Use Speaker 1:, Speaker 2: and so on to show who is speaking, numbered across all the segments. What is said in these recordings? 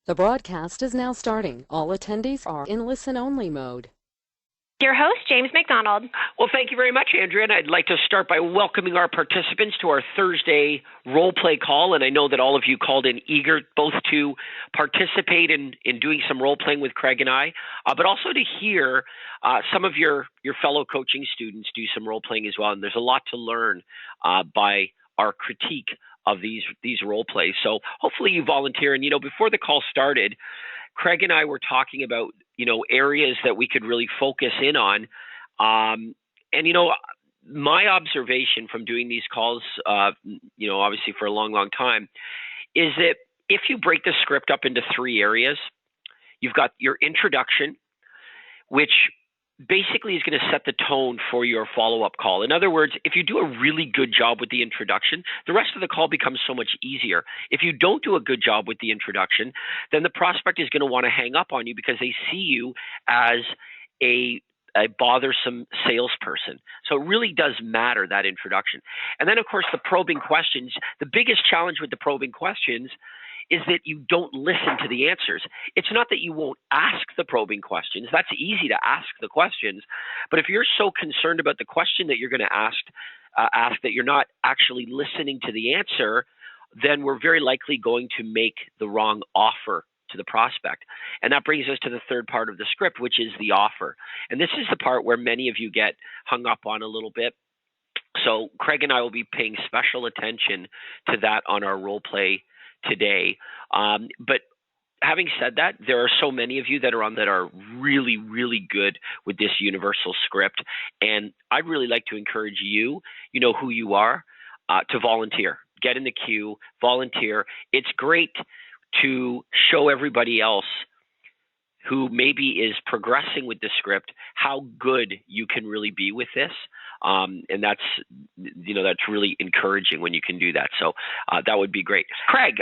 Speaker 1: The broadcast is now starting. All attendees are in listen-only mode.
Speaker 2: Your host, James McDonald.
Speaker 3: Well, thank you very much, Andrea, and I'd like to start by welcoming our participants to our Thursday role play call, and I know that all of you called in eager both to participate in doing some role playing with Craig and I, but also to hear some of your fellow coaching students do some role playing as well, and there's a lot to learn by our critique of these role plays. So hopefully you volunteer, and before the call started, Craig and I were talking about areas that we could really focus in on. And my observation from doing these calls, obviously for a long, long time, is that if you break the script up into three areas, you've got your introduction, which basically is going to set the tone for your follow-up call. In other words, if you do a really good job with the introduction, the rest of the call becomes so much easier. If you don't do a good job with the introduction, then the prospect is going to want to hang up on you because they see you as a bothersome salesperson. So it really does matter, that introduction. And then, of course, the probing questions. The biggest challenge with the probing questions is that you don't listen to the answers. It's not that you won't ask the probing questions. That's easy to ask the questions. But if you're so concerned about the question that you're going to ask that you're not actually listening to the answer, then we're very likely going to make the wrong offer to the prospect. And that brings us to the third part of the script, which is the offer. And this is the part where many of you get hung up on a little bit. So Craig and I will be paying special attention to that on our role play today. But having said that, there are so many of you that are on that are really, really good with this universal script. And I'd really like to encourage you, you know who you are, to volunteer. Get in the queue, volunteer. It's great to show everybody else who maybe is progressing with the script how good you can really be with this. And that's really encouraging when you can do that. So that would be great. Craig,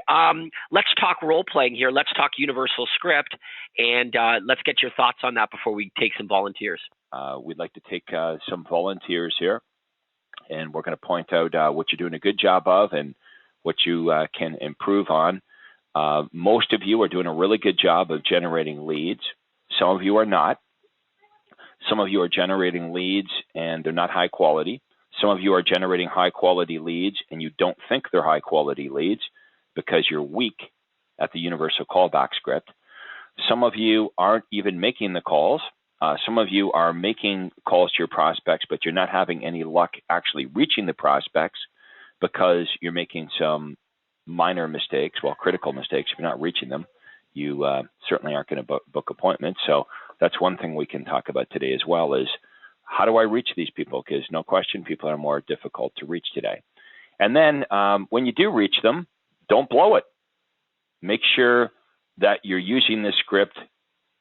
Speaker 3: let's talk role playing here. Let's talk universal script, and let's get your thoughts on that before we take some volunteers.
Speaker 4: We'd like to take some volunteers here, and we're going to point out what you're doing a good job of and what you can improve on. Most of you are doing a really good job of generating leads. Some of you are not. Some of you are generating leads and they're not high quality. Some of you are generating high quality leads and you don't think they're high quality leads because you're weak at the universal callback script. Some of you aren't even making the calls. Some of you are making calls to your prospects, but you're not having any luck actually reaching the prospects because you're making some minor mistakes, critical mistakes. If you're not reaching them, you certainly aren't going to book appointments. So that's one thing we can talk about today as well is how do I reach these people? Because no question, people are more difficult to reach today. And then when you do reach them, don't blow it. Make sure that you're using the script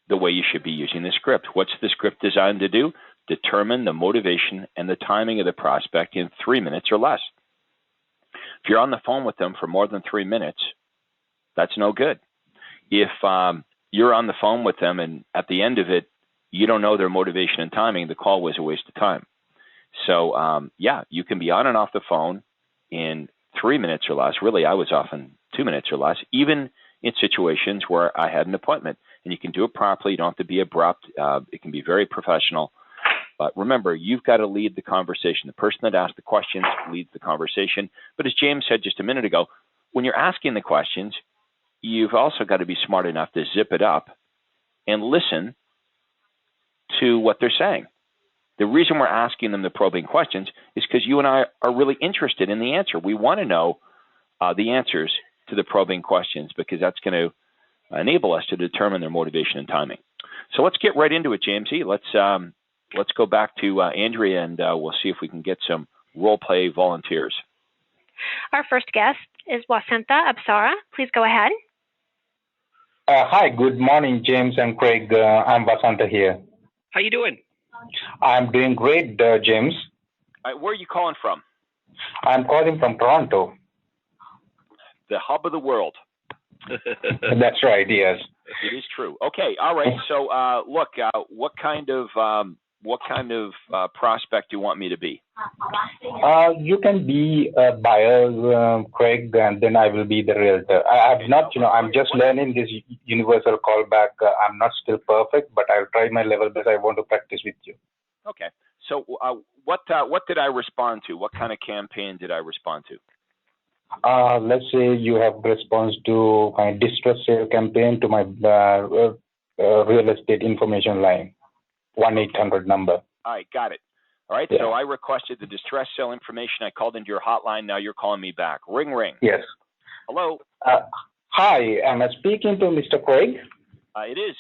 Speaker 4: the way you should be using the script. What's the script designed to do? Determine the motivation and the timing of the prospect in 3 minutes or less. If you're on the phone with them for more than 3 minutes, that's no good. If you're on the phone with them and at the end of it, you don't know their motivation and timing, the call was a waste of time. So, you can be on and off the phone in 3 minutes or less. Really, I was often 2 minutes or less, even in situations where I had an appointment. And you can do it properly. You don't have to be abrupt. It can be very professional. But remember, you've got to lead the conversation. The person that asked the questions leads the conversation. But as James said just a minute ago, when you're asking the questions, you've also got to be smart enough to zip it up and listen to what they're saying. The reason we're asking them the probing questions is because you and I are really interested in the answer. We want to know the answers to the probing questions because that's going to enable us to determine their motivation and timing. So let's get right into it, Jamesy. Let's go back to Andrea, and we'll see if we can get some role play volunteers.
Speaker 2: Our first guest is Wasantha Apsara. Please go ahead.
Speaker 5: Hi, good morning, James and Craig. I'm Vasanta here.
Speaker 3: How you doing?
Speaker 5: I'm doing great, James.
Speaker 4: Where are you calling from?
Speaker 5: I'm calling from Toronto.
Speaker 4: The hub of the world.
Speaker 5: That's right, yes.
Speaker 4: It is true. Okay, all right. So, look, what kind of what kind of prospect do you want me to be?
Speaker 5: You can be a buyer, Craig, and then I will be the realtor. I'm not, I'm just learning this universal callback. I'm not still perfect, but I'll try my level best. I want to practice with you.
Speaker 4: Okay. So what did I respond to? What kind of campaign did I respond to?
Speaker 5: Let's say you have response to my distress sale campaign to my real estate information line, 1-800 number.
Speaker 4: All right, got it. All right, yeah. So I requested the distress sale information. I called into your hotline. Now you're calling me back. Ring, ring.
Speaker 5: Yes.
Speaker 4: Hello.
Speaker 5: Hi, am I speaking to Mr. Craig?
Speaker 4: It is.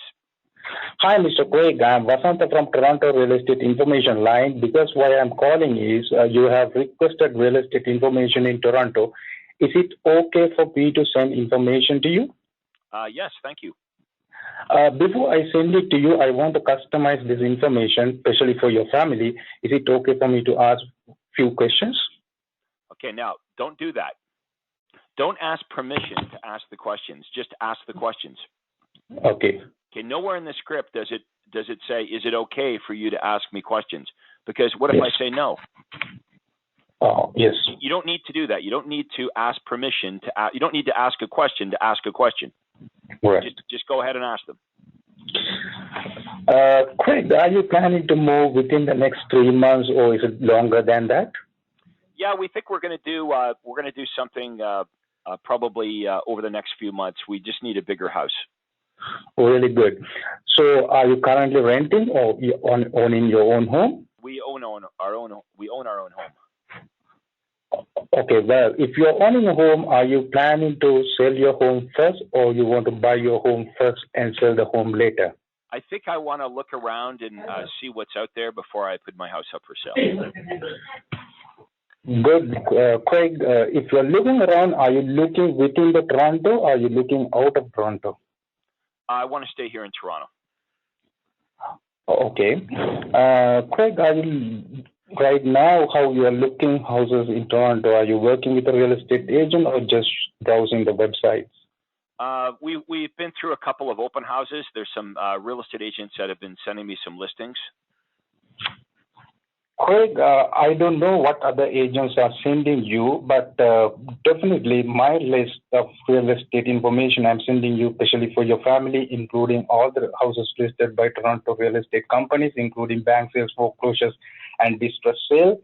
Speaker 5: Hi, Mr. Craig. I'm Vasanta from Toronto Real Estate Information Line. Because why I'm calling is you have requested real estate information in Toronto. Is it okay for me to send information to you?
Speaker 4: Yes, thank you.
Speaker 5: Before I send it to you, I want to customize this information, especially for your family. Is it okay for me to ask a few questions?
Speaker 4: Okay, now, don't do that. Don't ask permission to ask the questions. Just ask the questions.
Speaker 5: Okay.
Speaker 4: Okay, nowhere in the script does it say, is it okay for you to ask me questions? Because what if I say no?
Speaker 5: Yes.
Speaker 4: You don't need to do that. You don't need to ask permission to ask. You don't need to ask a question to ask a question.
Speaker 5: Right.
Speaker 4: Just go ahead and ask them.
Speaker 5: Craig, are you planning to move within the next 3 months, or is it longer than that?
Speaker 4: Yeah, we think we're going to do something probably over the next few months. We just need a bigger house.
Speaker 5: Really good. So, are you currently renting or owning your own home?
Speaker 4: We own our own home.
Speaker 5: Okay, well, if you're owning a home, are you planning to sell your home first, or you want to buy your home first and sell the home later?
Speaker 4: I think I want to look around and see what's out there before I put my house up for sale.
Speaker 5: Good. Craig, if you're looking around, are you looking within the Toronto, or are you looking out of Toronto?
Speaker 4: I want to stay here in Toronto.
Speaker 5: Okay. Craig, are you... Right now, how you are looking houses in Toronto? Are you working with a real estate agent or just browsing the websites?
Speaker 4: We've been through a couple of open houses. There's some real estate agents that have been sending me some listings.
Speaker 5: Craig, I don't know what other agents are sending you, but definitely my list of real estate information I'm sending you, especially for your family, including all the houses listed by Toronto real estate companies, including bank sales, foreclosures, and distress sale.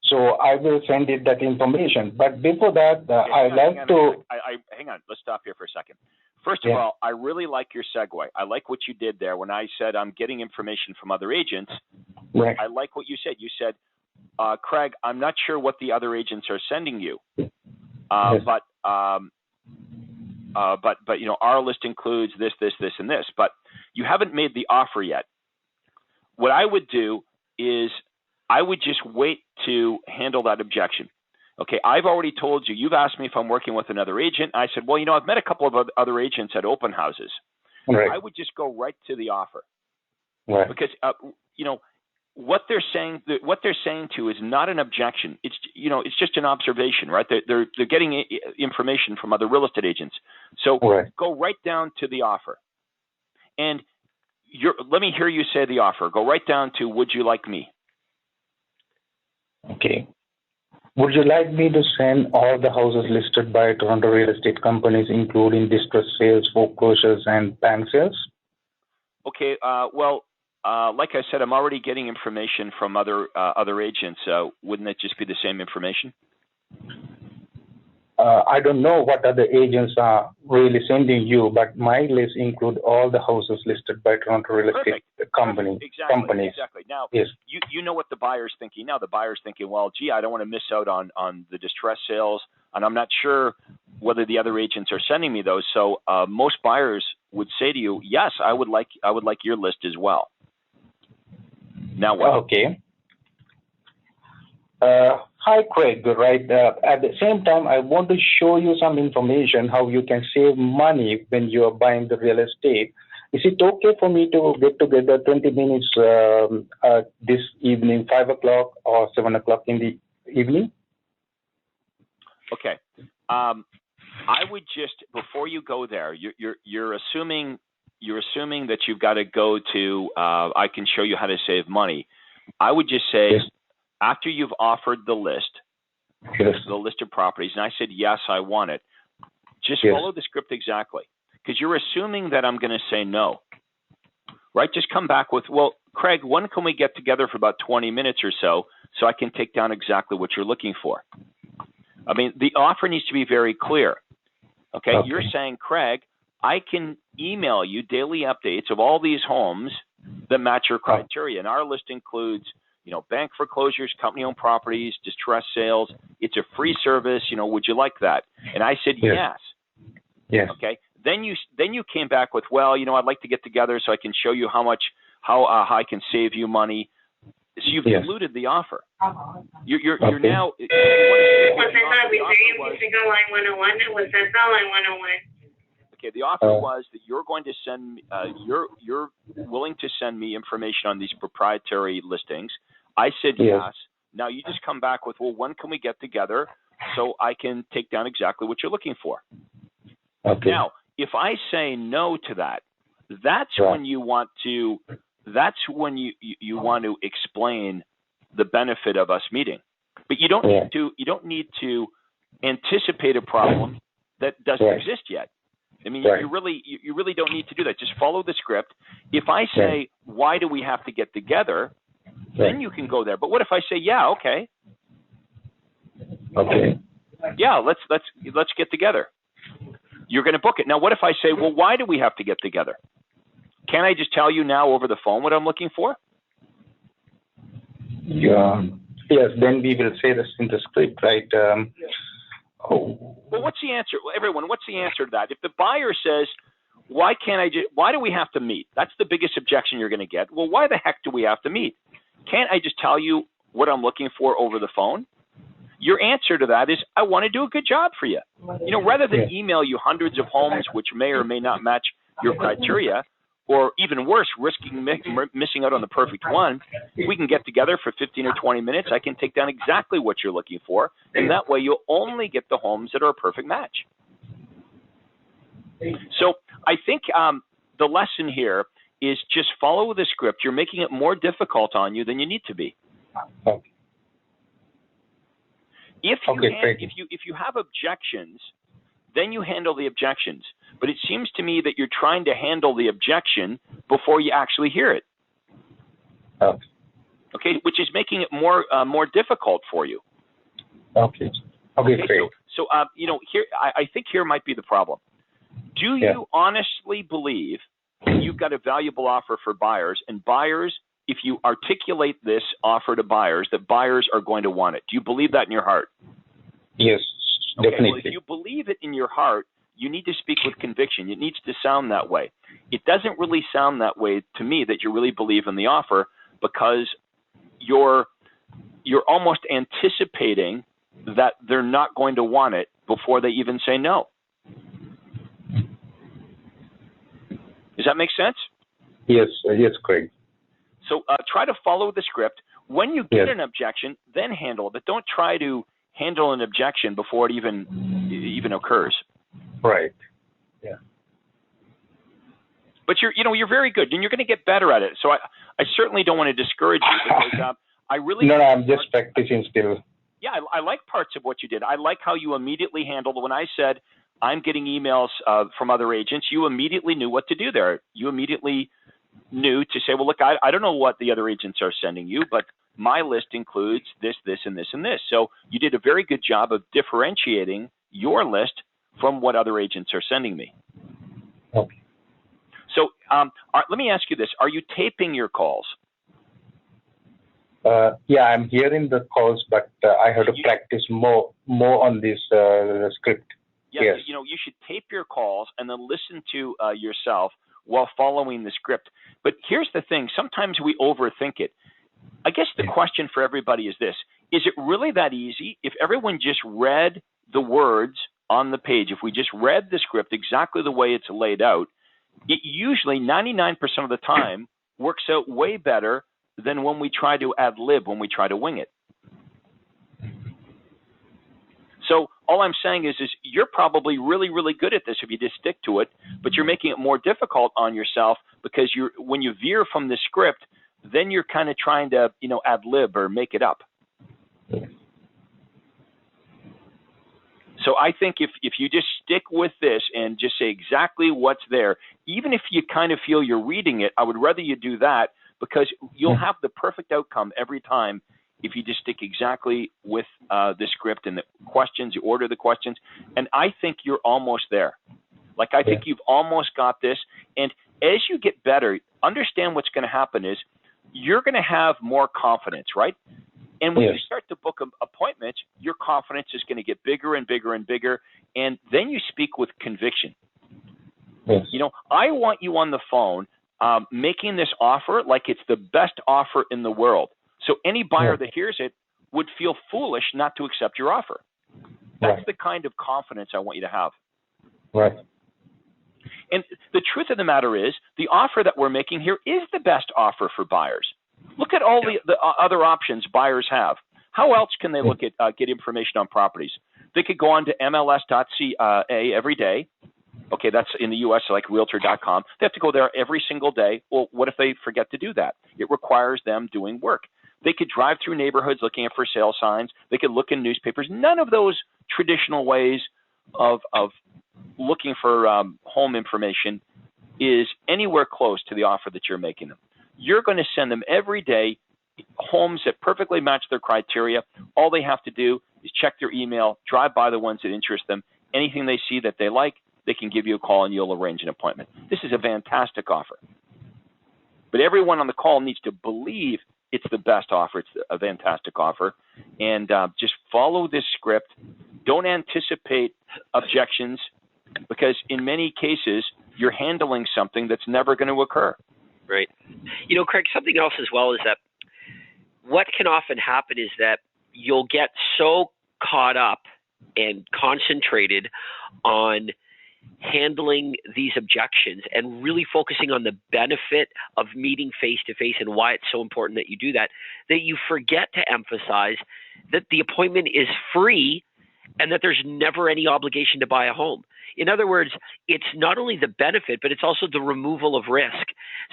Speaker 5: So I will send it that information. But before that,
Speaker 4: hang on. Let's stop here for a second. First of all, I really like your segue. I like what you did there when I said I'm getting information from other agents.
Speaker 5: Right.
Speaker 4: I like what you said. You said, Craig, I'm not sure what the other agents are sending you, but our list includes this, and this. But you haven't made the offer yet. What I would do is I would just wait to handle that objection. Okay, I've already told you, you've asked me if I'm working with another agent. I said, well, I've met a couple of other agents at open houses.
Speaker 5: Right.
Speaker 4: I would just go right to the offer.
Speaker 5: Right.
Speaker 4: Because, what they're saying to is not an objection. It's, it's just an observation, right? They're getting information from other real estate agents. So Go right down to the offer. And let me hear you say the offer. Go right down to, would you like me?
Speaker 5: Okay. Would you like me to send all the houses listed by Toronto real estate companies, including distress sales, foreclosures, and bank sales?
Speaker 4: Okay. Like I said, I'm already getting information from other agents. Wouldn't it just be the same information?
Speaker 5: I don't know what other agents are really sending you, but my list include all the houses listed by Toronto real estate companies.
Speaker 4: Exactly. Now,
Speaker 5: yes.
Speaker 4: You know what the buyer's thinking. Now the buyer's thinking, well, gee, I don't want to miss out on the distress sales, and I'm not sure whether the other agents are sending me those. So most buyers would say to you, yes, I would like your list as well. Now what?
Speaker 5: Okay. Hi, Craig. Right. At the same time, I want to show you some information how you can save money when you are buying the real estate. Is it okay for me to get together 20 minutes this evening, 5 o'clock or 7 o'clock in the evening?
Speaker 4: Okay. I would just, before you go there, you're assuming you're assuming that you've got to go to, I can show you how to save money. I would just say,
Speaker 5: Yes.
Speaker 4: after you've offered the list,
Speaker 5: Yes.
Speaker 4: the list of properties, and I said, yes, I want it, just
Speaker 5: Yes.
Speaker 4: follow the script exactly. Because you're assuming that I'm going to say no, right? Just come back with, well, Craig, when can we get together for about 20 minutes or so I can take down exactly what you're looking for? I mean, the offer needs to be very clear. Okay? You're saying, Craig, I can email you daily updates of all these homes that match your criteria. And our list includes, bank foreclosures, company-owned properties, distressed sales. It's a free service. Would you like that? And I said, yes.
Speaker 5: Yes.
Speaker 4: Okay. Then you came back with, well, I'd like to get together so I can show you how I can save you money. So you've diluted the offer. You're now. Okay, the offer was that you're going to send. You're willing to send me information on these proprietary listings. I said yes. Now you just come back with, well, when can we get together so I can take down exactly what you're looking for?
Speaker 5: Okay.
Speaker 4: Now, if I say no to that, that's when you want to. That's when you want to explain the benefit of us meeting. But you don't need to. You don't need to anticipate a problem that doesn't exist yet. I mean, you really don't need to do that. Just follow the script. If I say, why do we have to get together? Then you can go there. But what if I say, yeah, okay.
Speaker 5: Okay.
Speaker 4: Yeah, let's get together. You're going to book it. Now, what if I say, well, why do we have to get together? Can I just tell you now over the phone what I'm looking for?
Speaker 5: Yeah. Yes, then we will say this in the script, right?
Speaker 4: Well, what's the answer? Everyone, what's the answer to that? If the buyer says, why do we have to meet? That's the biggest objection you're going to get. Well, why the heck do we have to meet? Can't I just tell you what I'm looking for over the phone? Your answer to that is, I want to do a good job for you. Rather than email you hundreds of homes which may or may not match your criteria, or even worse, risking missing out on the perfect one, we can get together for 15 or 20 minutes. I can take down exactly what you're looking for, and that way you'll only get the homes that are a perfect match. So I think the lesson here is just follow the script. You're making it more difficult on you than you need to be. If you have objections, then you handle the objections. But it seems to me that you're trying to handle the objection before you actually hear it. Okay, which is making it more difficult for you.
Speaker 5: Okay, great.
Speaker 4: So here I think here might be the problem. Do you honestly believe you've got a valuable offer for buyers, and buyers, if you articulate this offer to buyers, that buyers are going to want it? Do you believe that in your heart?
Speaker 5: Yes, definitely.
Speaker 4: Well, if you believe it in your heart, you need to speak with conviction. It needs to sound that way. It doesn't really sound that way to me that you really believe in the offer, because you're almost anticipating that they're not going to want it before they even say no. Does that make sense?
Speaker 5: Yes, Craig.
Speaker 4: So try to follow the script. When you get an objection, then handle it. But don't try to handle an objection before it even occurs.
Speaker 5: Right. Yeah.
Speaker 4: But you're very good, and you're going to get better at it. So I certainly don't want to discourage you, because I really
Speaker 5: no, I'm just practicing still.
Speaker 4: Yeah, I like parts of what you did. I like how you immediately handled when I said I'm getting emails from other agents. You immediately knew what to do there. You immediately knew to say, well, look, I don't know what the other agents are sending you, but my list includes this, this, and this, and this. So you did a very good job of differentiating your list from what other agents are sending me.
Speaker 5: Okay.
Speaker 4: So let me ask you this. Are you taping your calls?
Speaker 5: Yeah, I'm hearing the calls, but I have to practice more on this script.
Speaker 4: Yes. You should tape your calls and then listen to yourself while following the script. But here's the thing. Sometimes we overthink it. I guess the question for everybody is this. Is it really that easy? If everyone just read the words on the page, if we just read the script exactly the way it's laid out, it usually 99% of the time works out way better than when we try to ad lib, when we try to wing it. So All I'm saying is you're probably really, really good at this if you just stick to it, but you're making it more difficult on yourself because when you veer from the script, then you're kind of trying to, ad lib or make it up. So I think if you just stick with this and just say exactly what's there, even if you kind of feel you're reading it, I would rather you do that because you'll have the perfect outcome every time if you just stick exactly with the script and the questions, you order the questions. And I think you're almost there. Like, I think you've almost got this. And as you get better, understand what's going to happen is you're going to have more confidence, right? And when you start to book appointments, your confidence is going to get bigger and bigger and bigger. And then you speak with conviction.
Speaker 5: Yes.
Speaker 4: I want you on the phone making this offer like it's the best offer in the world. So any buyer that hears it would feel foolish not to accept your offer. That's the kind of confidence I want you to have.
Speaker 5: Right.
Speaker 4: And the truth of the matter is, the offer that we're making here is the best offer for buyers. Look at all the other options buyers have. How else can they look at get information on properties? They could go on to MLS.ca every day. Okay, that's in the U.S., like Realtor.com. They have to go there every single day. Well, what if they forget to do that? It requires them doing work. They could drive through neighborhoods looking for sale signs. They could look in newspapers. None of those traditional ways of looking for home information is anywhere close to the offer that you're making them. You're going to send them every day homes that perfectly match their criteria. All they have to do is check their email, drive by the ones that interest them. Anything they see that they like, they can give you a call and you'll arrange an appointment. This is a fantastic offer. But everyone on the call needs to believe it's the best offer. It's a fantastic offer. And just follow this script. Don't anticipate objections because in many cases, you're handling something that's never going to occur.
Speaker 3: Right. Craig, something else as well is that what can often happen is that you'll get so caught up and concentrated on handling these objections and really focusing on the benefit of meeting face-to-face and why it's so important that you do that, that you forget to emphasize that the appointment is free and that there's never any obligation to buy a home. In other words, it's not only the benefit, but it's also the removal of risk.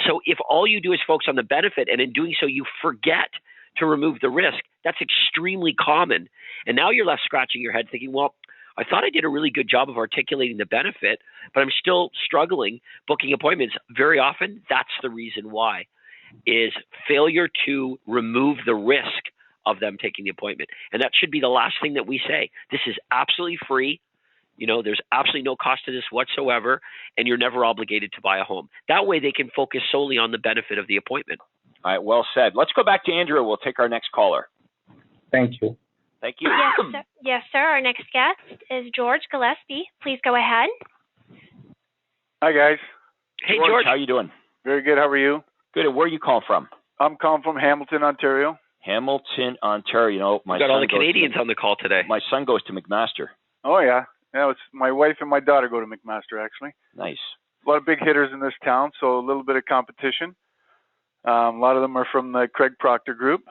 Speaker 3: So if all you do is focus on the benefit and in doing so you forget to remove the risk, that's extremely common. And now you're left scratching your head thinking, well, I thought I did a really good job of articulating the benefit, but I'm still struggling booking appointments. Very often, that's the reason why, is failure to remove the risk of them taking the appointment. And that should be the last thing that we say. This is absolutely free. There's absolutely no cost to this whatsoever, and you're never obligated to buy a home. That way they can focus solely on the benefit of the appointment.
Speaker 4: All right, well said. Let's go back to Andrew. We'll take our next caller.
Speaker 5: Thank you.
Speaker 4: Thank you.
Speaker 2: Yes, sir. Our next guest is George Gillespie. Please go ahead.
Speaker 6: Hi, guys.
Speaker 3: Hey, George.
Speaker 4: How are you doing?
Speaker 6: Very good. How are you?
Speaker 4: Good. Where are you calling from?
Speaker 6: I'm calling from Hamilton, Ontario.
Speaker 4: Hamilton, Ontario.
Speaker 3: We've got all the Canadians on the call today.
Speaker 4: My son goes to McMaster.
Speaker 6: Oh, yeah. It's my wife and my daughter go to McMaster, actually.
Speaker 4: Nice.
Speaker 6: A lot of big hitters in this town, so a little bit of competition. A lot of them are from the Craig Proctor group.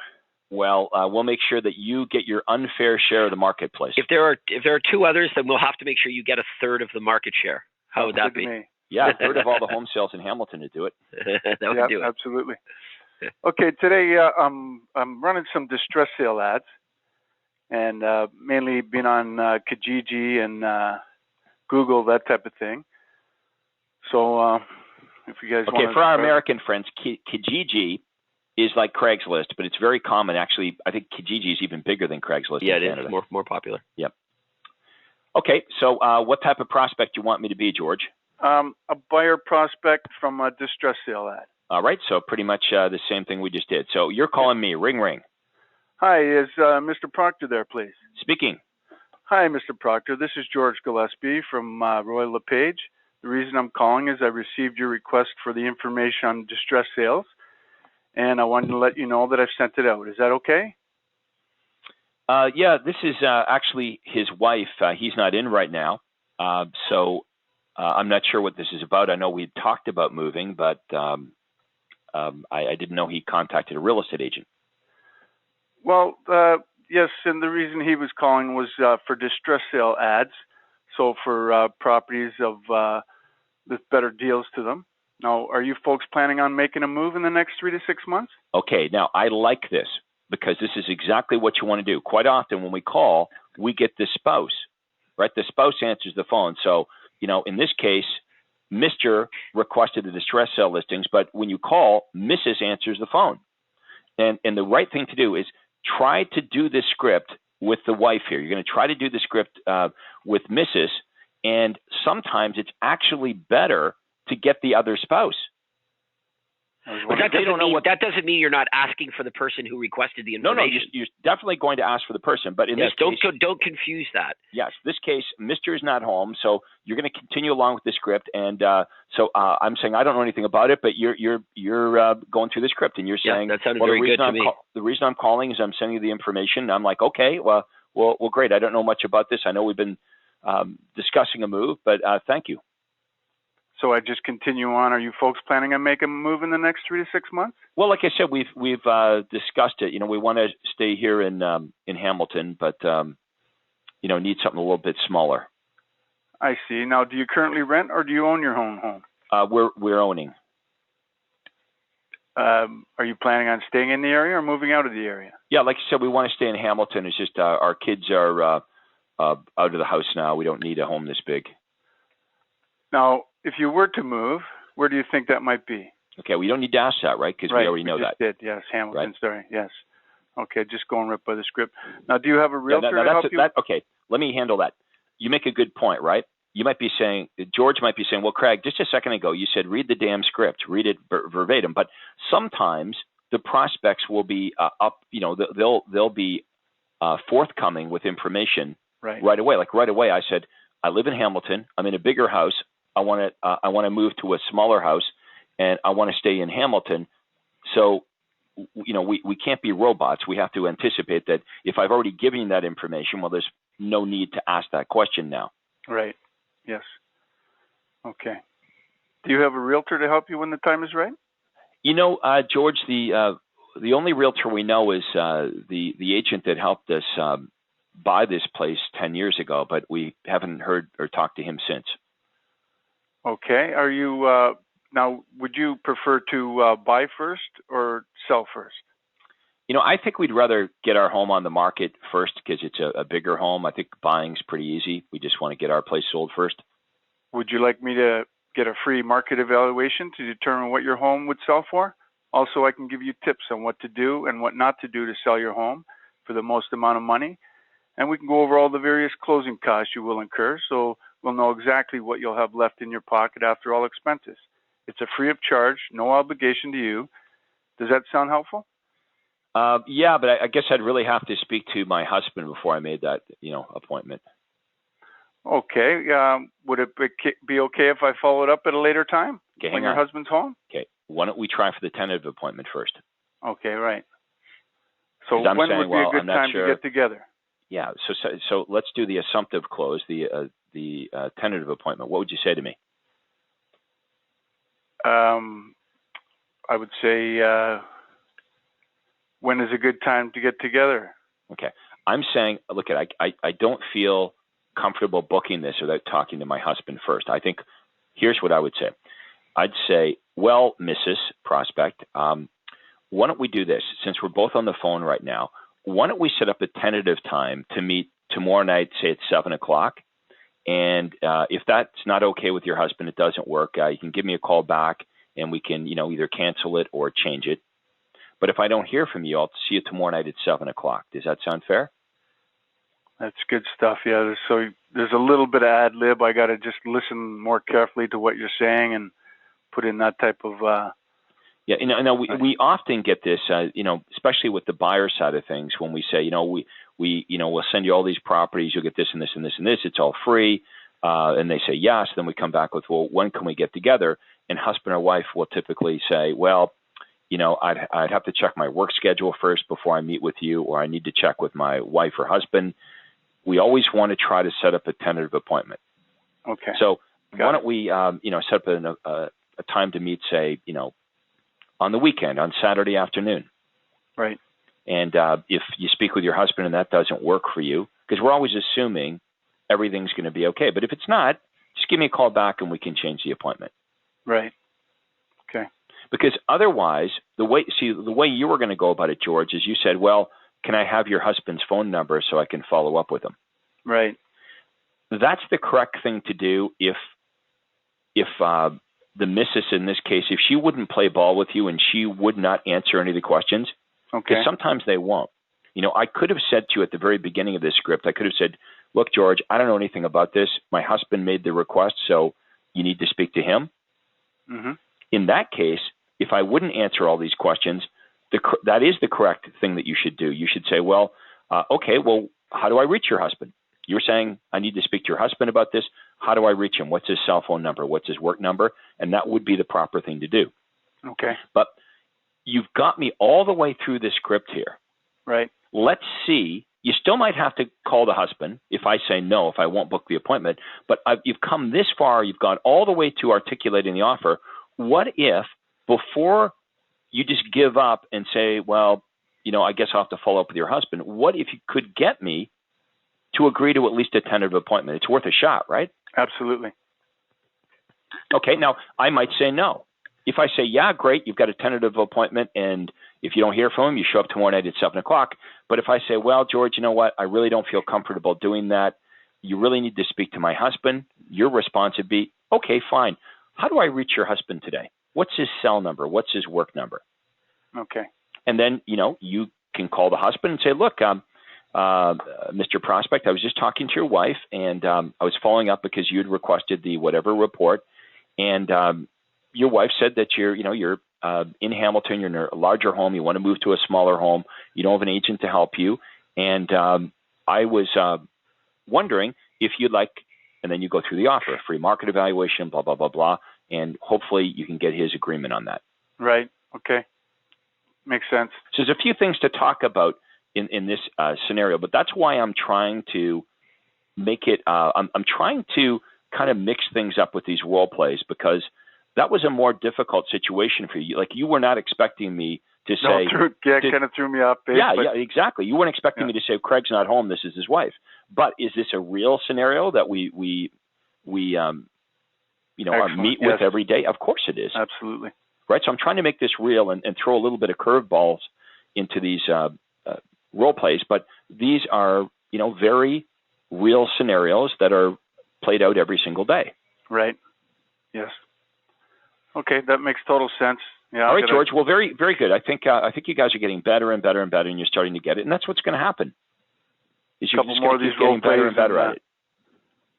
Speaker 4: Well, we'll make sure that you get your unfair share of the marketplace.
Speaker 3: If there are two others, then we'll have to make sure you get a third of the market share. How would that be?
Speaker 4: Yeah, a third of all the home sales in Hamilton to do it.
Speaker 3: That would do it.
Speaker 6: Absolutely. Okay, today I'm running some distress sale ads, and mainly been on Kijiji and Google, that type of thing. So if you guys want to...
Speaker 4: for our American friends, Kijiji is like Craigslist, but it's very common. Actually, I think Kijiji is even bigger than Craigslist.
Speaker 3: Yeah,
Speaker 4: in
Speaker 3: it
Speaker 4: Canada.
Speaker 3: is more popular.
Speaker 4: Yep. Okay, so what type of prospect do you want me to be, George?
Speaker 6: A buyer prospect from a distress sale ad.
Speaker 4: All right, so pretty much the same thing we just did. So you're calling me. Ring, ring.
Speaker 6: Hi, is Mr. Proctor there, please?
Speaker 4: Speaking.
Speaker 6: Hi, Mr. Proctor. This is George Gillespie from Roy LePage. The reason I'm calling is I received your request for the information on distress sales, and I wanted to let you know that I've sent it out. Is that okay?
Speaker 4: Yeah, this is actually his wife. He's not in right now, so I'm not sure what this is about. I know we had talked about moving, but I didn't know he contacted a real estate agent.
Speaker 6: Well, Yes, and the reason he was calling was for distress sale ads, so for properties of with better deals to them. Now, are you folks planning on making a move in the next 3 to 6 months?
Speaker 4: Okay, now I like this because this is exactly what you want to do. Quite often when we call, we get the spouse, right? The spouse answers the phone. So, in this case, Mr. requested the distress sale listings, but when you call, Mrs. answers the phone. And the right thing to do is try to do this script with the wife here. You're going to try to do the script with Mrs., and sometimes it's actually better to get the other spouse.
Speaker 3: But that doesn't mean you're not asking for the person who requested the information.
Speaker 4: No, you're definitely going to ask for the person. But in this case,
Speaker 3: don't confuse that.
Speaker 4: Yes, this case, Mr. is not home, so you're going to continue along with the script. And so I'm saying I don't know anything about it, but you're going through the script, and you're saying
Speaker 3: that sounded very good to me.
Speaker 4: The reason I'm calling is I'm sending you the information. And I'm like, okay, well, great. I don't know much about this. I know we've been discussing a move, but thank you.
Speaker 6: So I just continue on. Are you folks planning on making a move in the next 3 to 6 months?
Speaker 4: Well, like I said, we've discussed it. We want to stay here in Hamilton, but need something a little bit smaller.
Speaker 6: I see. Now, do you currently rent or do you own your own home?
Speaker 4: We're owning.
Speaker 6: Are you planning on staying in the area or moving out of the area?
Speaker 4: Yeah, like I said, we want to stay in Hamilton. It's just our kids are out of the house now. We don't need a home this big.
Speaker 6: Now, if you were to move, where do you think that might be?
Speaker 4: Okay, we don't need to ask that, right? Because we already know that.
Speaker 6: Did, yes, Hamilton,
Speaker 4: right?
Speaker 6: Sorry, yes. Okay, just going right by the script. Now, do you have a realtor to help you?
Speaker 4: Okay, let me handle that. You make a good point, right? You might be saying, George might be saying, well, Craig, just a second ago, you said read the damn script, read it verbatim. But sometimes the prospects will be they'll be forthcoming with information right away. Like right away, I said, I live in Hamilton. I'm in a bigger house. I want to move to a smaller house, and I want to stay in Hamilton. So, we can't be robots. We have to anticipate that if I've already given you that information, well, there's no need to ask that question now.
Speaker 6: Right. Yes. Okay. Do you have a realtor to help you when the time is right?
Speaker 4: George, the only realtor we know is the agent that helped us buy this place 10 years ago, but we haven't heard or talked to him since.
Speaker 6: Okay. Are you now? Would you prefer to buy first or sell first?
Speaker 4: I think we'd rather get our home on the market first because it's a bigger home. I think buying's pretty easy. We just want to get our place sold first.
Speaker 6: Would you like me to get a free market evaluation to determine what your home would sell for? Also, I can give you tips on what to do and what not to do to sell your home for the most amount of money. And we can go over all the various closing costs you will incur, so we'll know exactly what you'll have left in your pocket after all expenses. It's a free of charge, no obligation to you. Does that sound helpful?
Speaker 4: Yeah, but I guess I'd really have to speak to my husband before I made that, appointment.
Speaker 6: Okay. Would it be okay if I followed up at a later time when your husband's home?
Speaker 4: Okay. Why don't we try for the tentative appointment first?
Speaker 6: Okay, right. So when would be a good time to get together?
Speaker 4: Yeah. So let's do the assumptive close, the tentative appointment. What would you say to me?
Speaker 6: I would say when is a good time to get together?
Speaker 4: Okay. I'm saying, look, I don't feel comfortable booking this without talking to my husband first. I think here's what I would say. I'd say, well, Mrs. Prospect, why don't we do this? Since we're both on the phone right now, why don't we set up a tentative time to meet tomorrow night, say at 7 o'clock? And if that's not okay with your husband, it doesn't work, you can give me a call back and we can, either cancel it or change it. But if I don't hear from you, I'll see you tomorrow night at 7 o'clock. Does that sound fair?
Speaker 6: That's good stuff. Yeah. So there's a little bit of ad lib. I got to just listen more carefully to what you're saying and put in that type of.
Speaker 4: Yeah. We often get this, especially with the buyer side of things, when we say, we'll send you all these properties. You'll get this and this and this and this. It's all free. And they say yes. Then we come back with, well, when can we get together? And husband or wife will typically say, well, I'd have to check my work schedule first before I meet with you, or I need to check with my wife or husband. We always want to try to set up a tentative appointment.
Speaker 6: Okay.
Speaker 4: So why don't we, set up a time to meet, say, on the weekend, on Saturday afternoon.
Speaker 6: Right.
Speaker 4: And if you speak with your husband and that doesn't work for you, because we're always assuming everything's going to be okay. But if it's not, just give me a call back and we can change the appointment.
Speaker 6: Right. Okay.
Speaker 4: Because otherwise, the way you were going to go about it, George, is you said, well, can I have your husband's phone number so I can follow up with him?
Speaker 6: Right.
Speaker 4: That's the correct thing to do if the missus in this case, if she wouldn't play ball with you and she would not answer any of the questions, because sometimes they won't. I could have said to you at the very beginning of this script, I could have said, look, George, I don't know anything about this. My husband made the request, so you need to speak to him.
Speaker 6: Mm-hmm.
Speaker 4: In that case, if I wouldn't answer all these questions, that is the correct thing that you should do. You should say, well, okay, well, how do I reach your husband? You're saying I need to speak to your husband about this. How do I reach him? What's his cell phone number? What's his work number? And that would be the proper thing to do.
Speaker 6: Okay.
Speaker 4: But you've got me all the way through this script here.
Speaker 6: Right.
Speaker 4: Let's see. You still might have to call the husband if I say no, if I won't book the appointment. But you've come this far. You've gone all the way to articulating the offer. What if before you just give up and say, well, I guess I'll have to follow up with your husband. What if you could get me to agree to at least a tentative appointment? It's worth a shot, right?
Speaker 6: Absolutely.
Speaker 4: Okay, now I might say no. If I say, yeah, great, you've got a tentative appointment, and if you don't hear from him, you show up tomorrow night at 7 o'clock. But if I say, well, George, you know what, I really don't feel comfortable doing that. You really need to speak to my husband. Your response would be, okay, fine. How do I reach your husband today? What's his cell number? What's his work number?
Speaker 6: Okay.
Speaker 4: And then, you can call the husband and say, look, Mr. Prospect, I was just talking to your wife, and I was following up because you had requested the whatever report, and your wife said that you're in Hamilton, you're in a larger home, you want to move to a smaller home, you don't have an agent to help you, and I was wondering if you'd like, and then you go through the offer, free market evaluation, blah, blah, blah, blah, and hopefully you can get his agreement on that.
Speaker 6: Right. Okay. Makes sense.
Speaker 4: So there's a few things to talk about in this scenario, but that's why I'm trying to make it, I'm trying to kind of mix things up with these role plays, because that was a more difficult situation for you. Like, you were not expecting me to say.
Speaker 6: Kind of threw me off base.
Speaker 4: Yeah, exactly. You weren't expecting me to say, Craig's not home, this is his wife. But is this a real scenario that we meet with every day? Of course it is.
Speaker 6: Absolutely.
Speaker 4: Right. So I'm trying to make this real and throw a little bit of curveballs into these role plays, but these are, very real scenarios that are played out every single day.
Speaker 6: Right. Yes. Okay, that makes total sense. Yeah.
Speaker 4: All right, George. Well, very, very good. I think you guys are getting better and better and better, and you're starting to get it, and that's what's going to happen.
Speaker 6: Is you're just more of these role
Speaker 4: better and better at it.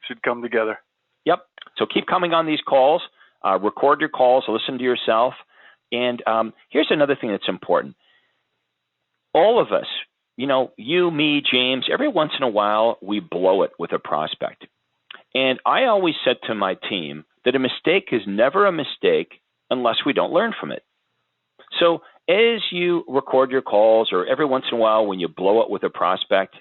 Speaker 6: Should come together.
Speaker 4: Yep. So keep coming on these calls. Record your calls. Listen to yourself. And here's another thing that's important. All of us, you, me, James, every once in a while we blow it with a prospect. And I always said to my team that a mistake is never a mistake unless we don't learn from it. So as you record your calls, or every once in a while when you blow it with a prospect,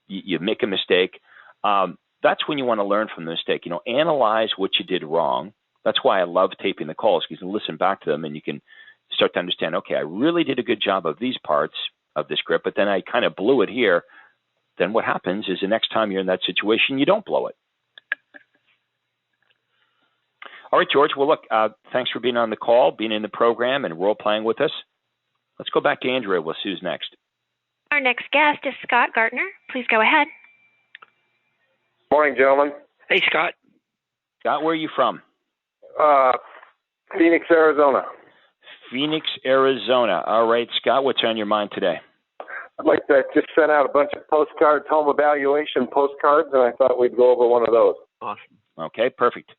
Speaker 4: you make a mistake, that's when you want to learn from the mistake. Analyze what you did wrong. That's why I love taping the calls, because you can listen back to them and you can start to understand, okay, I really did a good job of these parts of the script, but then I kind of blew it here. Then what happens is the next time you're in that situation, you don't blow it. All right, George. Well, look, thanks for being on the call, being in the program, and role-playing with us. Let's go back to Andrea. We'll see who's next.
Speaker 2: Our next guest is Scott Gartner. Please go ahead.
Speaker 7: Morning, gentlemen.
Speaker 3: Hey, Scott.
Speaker 4: Scott, where are you from?
Speaker 7: Phoenix, Arizona.
Speaker 4: Phoenix, Arizona. All right, Scott, what's on your mind today?
Speaker 7: I'd like to just send out a bunch of postcards, home evaluation postcards, and I thought we'd go over one of those.
Speaker 3: Awesome.
Speaker 4: Okay, perfect.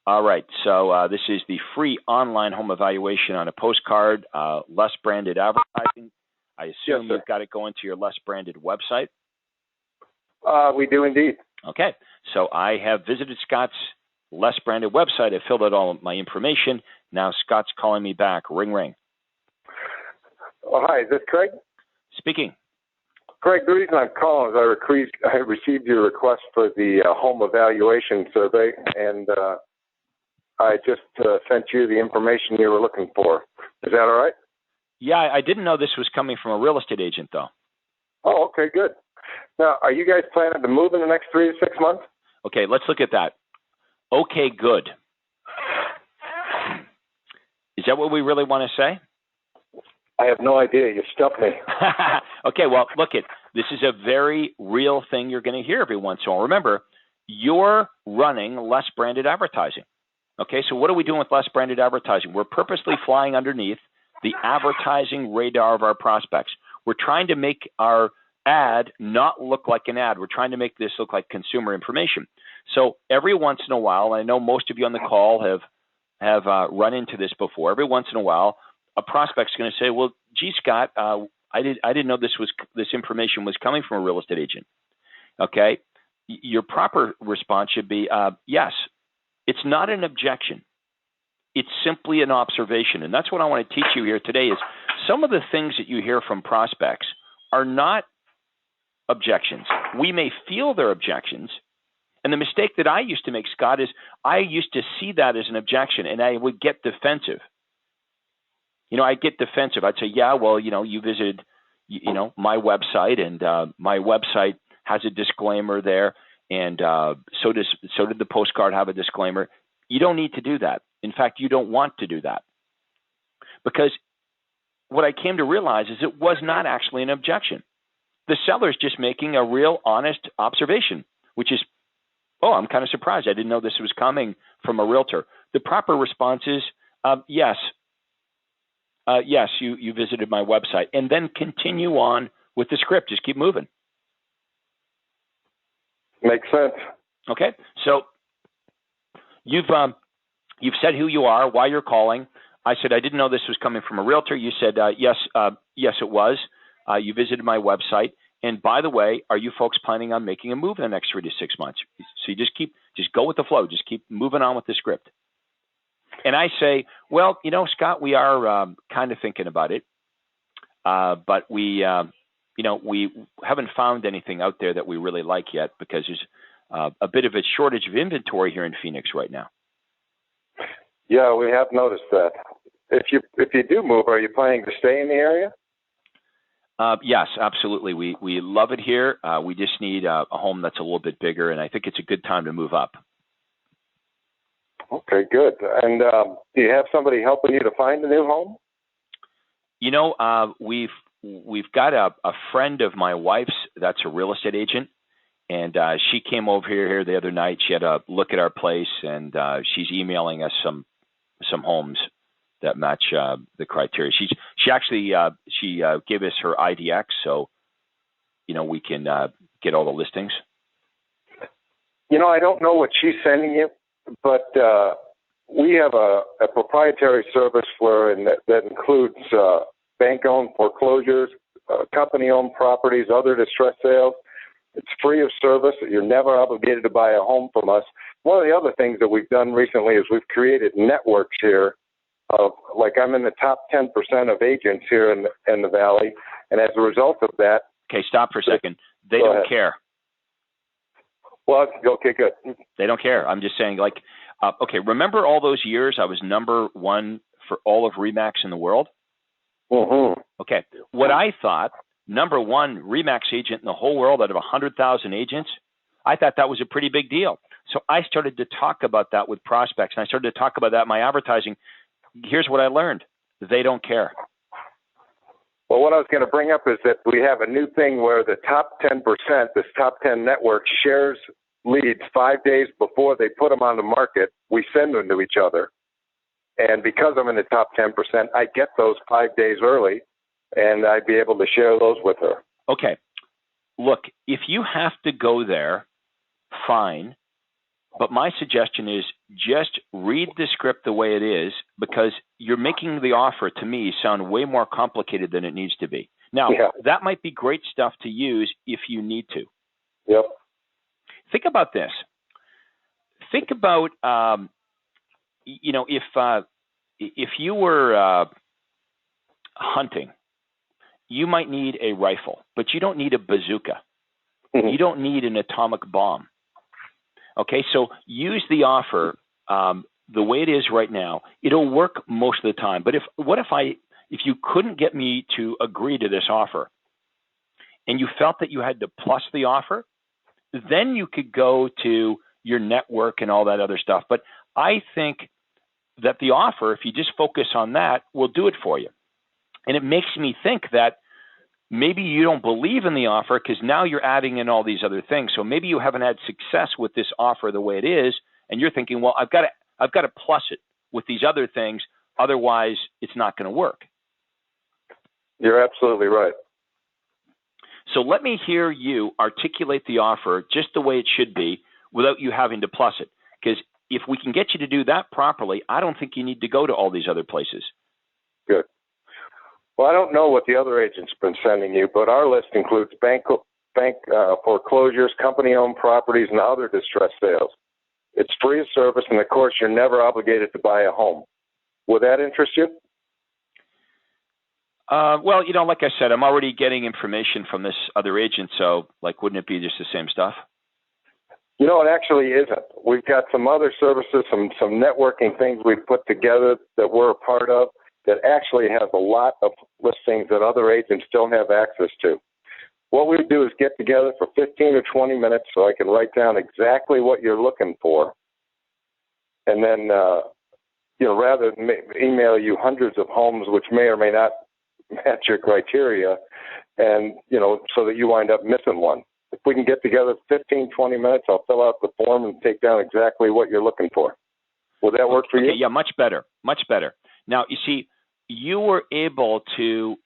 Speaker 4: All right, so this is the free online home evaluation on a postcard, less branded advertising. I assume you've got it going to your less branded website.
Speaker 7: We do indeed.
Speaker 4: Okay, so I have visited Scott's less branded website. I filled out all of my information. Now Scott's calling me back. Ring, ring.
Speaker 7: Oh, hi, is this Craig?
Speaker 4: Speaking.
Speaker 7: Craig, the reason I'm calling is I received your request for the home evaluation survey, and I just sent you the information you were looking for. Is that all right?
Speaker 4: Yeah, I didn't know this was coming from a real estate agent, though.
Speaker 7: Oh, okay, good. Now, are you guys planning to move in the next 3 to 6 months?
Speaker 4: Okay, let's look at that. Okay, good. Is that what we really want to say?
Speaker 7: I have no idea. You stumped me.
Speaker 4: Okay, well, look it. This is a very real thing you're going to hear every once in a while. Remember, you're running less branded advertising. Okay, so what are we doing with less branded advertising? We're purposely flying underneath the advertising radar of our prospects. We're trying to make our ad not look like an ad. We're trying to make this look like consumer information. So every once in a while, I know most of you on the call have run into this before. Every once in a while, a prospect's going to say, "Well, gee, Scott, I didn't know this information was coming from a real estate agent." Okay, your proper response should be, "Yes." It's not an objection. It's simply an observation, and that's what I want to teach you here today. Is some of the things that you hear from prospects are not objections. We may feel they're objections. And the mistake that I used to make, Scott, is I used to see that as an objection, and I would get defensive. I'd get defensive. I'd say, yeah, well, you visited, my website, and my website has a disclaimer there, and so did the postcard have a disclaimer. You don't need to do that. In fact, you don't want to do that. Because what I came to realize is it was not actually an objection. The seller's just making a real honest observation, which is, oh, I'm kind of surprised. I didn't know this was coming from a realtor. The proper response is, yes. Yes, you visited my website. And then continue on with the script. Just keep moving.
Speaker 7: Makes sense.
Speaker 4: Okay. So you've said who you are, why you're calling. I said, I didn't know this was coming from a realtor. You said, yes, it was. You visited my website. And by the way, are you folks planning on making a move in the next 3 to 6 months? So you just go with the flow. Just keep moving on with the script. And I say, well, Scott, we are kind of thinking about it, but we haven't found anything out there that we really like yet because there's a bit of a shortage of inventory here in Phoenix right now.
Speaker 7: Yeah, we have noticed that. If you do move, are you planning to stay in the area?
Speaker 4: Yes, absolutely. We love it here. We just need a home that's a little bit bigger, and I think it's a good time to move up.
Speaker 7: Okay, good. And do you have somebody helping you to find a new home?
Speaker 4: We've got a friend of my wife's that's a real estate agent, and she came over here the other night. She had a look at our place, and she's emailing us some homes that match the criteria. She actually gave us her IDX, so we can get all the listings.
Speaker 7: I don't know what she's sending you, but we have a proprietary service that includes bank-owned foreclosures, company-owned properties, other distress sales. It's free of service. You're never obligated to buy a home from us. One of the other things that we've done recently is we've created networks here of, like, I'm in the top 10% of agents here in the Valley, and as a result of that... Okay,
Speaker 4: stop for a second. They don't care.
Speaker 7: Well, okay, good.
Speaker 4: They don't care. I'm just saying, okay, remember all those years I was number one for all of RE/MAX in the world?
Speaker 7: Mm-hmm.
Speaker 4: Okay. What I thought, number one RE/MAX agent in the whole world out of 100,000 agents, I thought that was a pretty big deal. So I started to talk about that with prospects, and I started to talk about that in my advertising. Here's what I learned. They don't care.
Speaker 7: Well, what I was going to bring up is that we have a new thing where the top 10%, this top 10 network, shares leads 5 days before they put them on the market. We send them to each other. And because I'm in the top 10%, I get those 5 days early, and I'd be able to share those with her.
Speaker 4: Okay. Look, if you have to go there, fine. But my suggestion is just read the script the way it is, because you're making the offer, to me, sound way more complicated than it needs to be. Now, That might be great stuff to use if you need to.
Speaker 7: Yep.
Speaker 4: Think about this. Think about, if you were hunting, you might need a rifle, but you don't need a bazooka. Mm-hmm. You don't need an atomic bomb. Okay, so use the offer the way it is right now. It'll work most of the time. But what if I if you couldn't get me to agree to this offer and you felt that you had to plus the offer, then you could go to your network and all that other stuff. But I think that the offer, if you just focus on that, will do it for you. And it makes me think that maybe you don't believe in the offer because now you're adding in all these other things. So maybe you haven't had success with this offer the way it is, and you're thinking, well, I've got to plus it with these other things, otherwise it's not going to work.
Speaker 7: You're absolutely right.
Speaker 4: So let me hear you articulate the offer just the way it should be without you having to plus it. Because if we can get you to do that properly, I don't think you need to go to all these other places.
Speaker 7: Good. Well, I don't know what the other agent's been sending you, but our list includes bank foreclosures, company-owned properties, and other distressed sales. It's free of service, and of course, you're never obligated to buy a home. Would that interest you?
Speaker 4: Well, like I said, I'm already getting information from this other agent, so wouldn't it be just the same stuff?
Speaker 7: It actually isn't. We've got some other services, some networking things we've put together that we're a part of that actually has a lot of listings that other agents don't have access to. What we do is get together for 15 or 20 minutes so I can write down exactly what you're looking for. And then, rather than email you hundreds of homes which may or may not match your criteria, and, so that you wind up missing one. If we can get together 15, 20 minutes, I'll fill out the form and take down exactly what you're looking for. Will that work for you?
Speaker 4: Yeah, much better. Much better. Now, you see, you were able to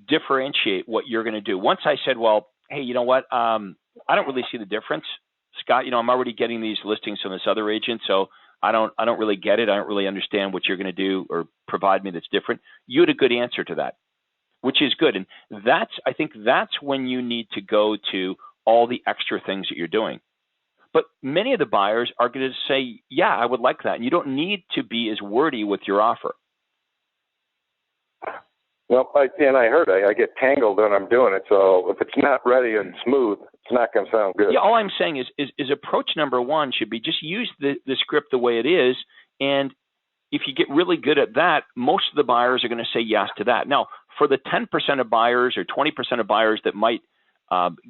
Speaker 4: differentiate what you're going to do. Once I said, well, hey, you know what? I don't really see the difference, Scott. I'm already getting these listings from this other agent, so I don't really get it. I don't really understand what you're going to do or provide me that's different. You had a good answer to that, which is good. And I think that's when you need to go to all the extra things that you're doing. But many of the buyers are going to say, yeah, I would like that. And you don't need to be as wordy with your offer.
Speaker 7: Well, I heard I get tangled when I'm doing it. So if it's not ready and smooth, it's not going to sound good.
Speaker 4: Yeah, all I'm saying is approach number one should be just use the script the way it is. And if you get really good at that, most of the buyers are going to say yes to that. Now, for the 10% of buyers or 20% of buyers that might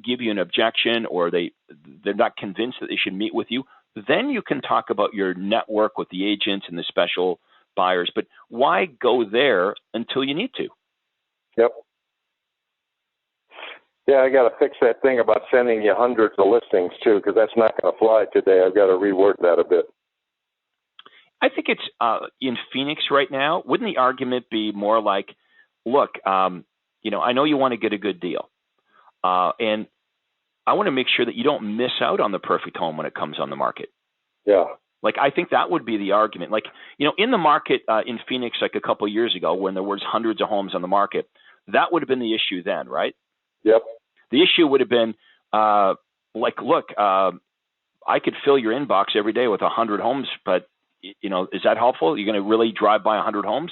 Speaker 4: give you an objection or they're not convinced that they should meet with you, then you can talk about your network with the agents and the special buyers. But why go there until you need to?
Speaker 7: Yep. Yeah, I got to fix that thing about sending you hundreds of listings too, because that's not going to fly today. I've got to reword that a bit.
Speaker 4: I think it's in Phoenix right now. Wouldn't the argument be more like, look, I know you want to get a good deal, and I want to make sure that you don't miss out on the perfect home when it comes on the market.
Speaker 7: Yeah.
Speaker 4: I think that would be the argument. In the market in Phoenix, a couple of years ago, when there was hundreds of homes on the market, that would have been the issue then, right?
Speaker 7: Yep.
Speaker 4: The issue would have been look, I could fill your inbox every day with 100 homes, but is that helpful? You're going to really drive by 100 homes?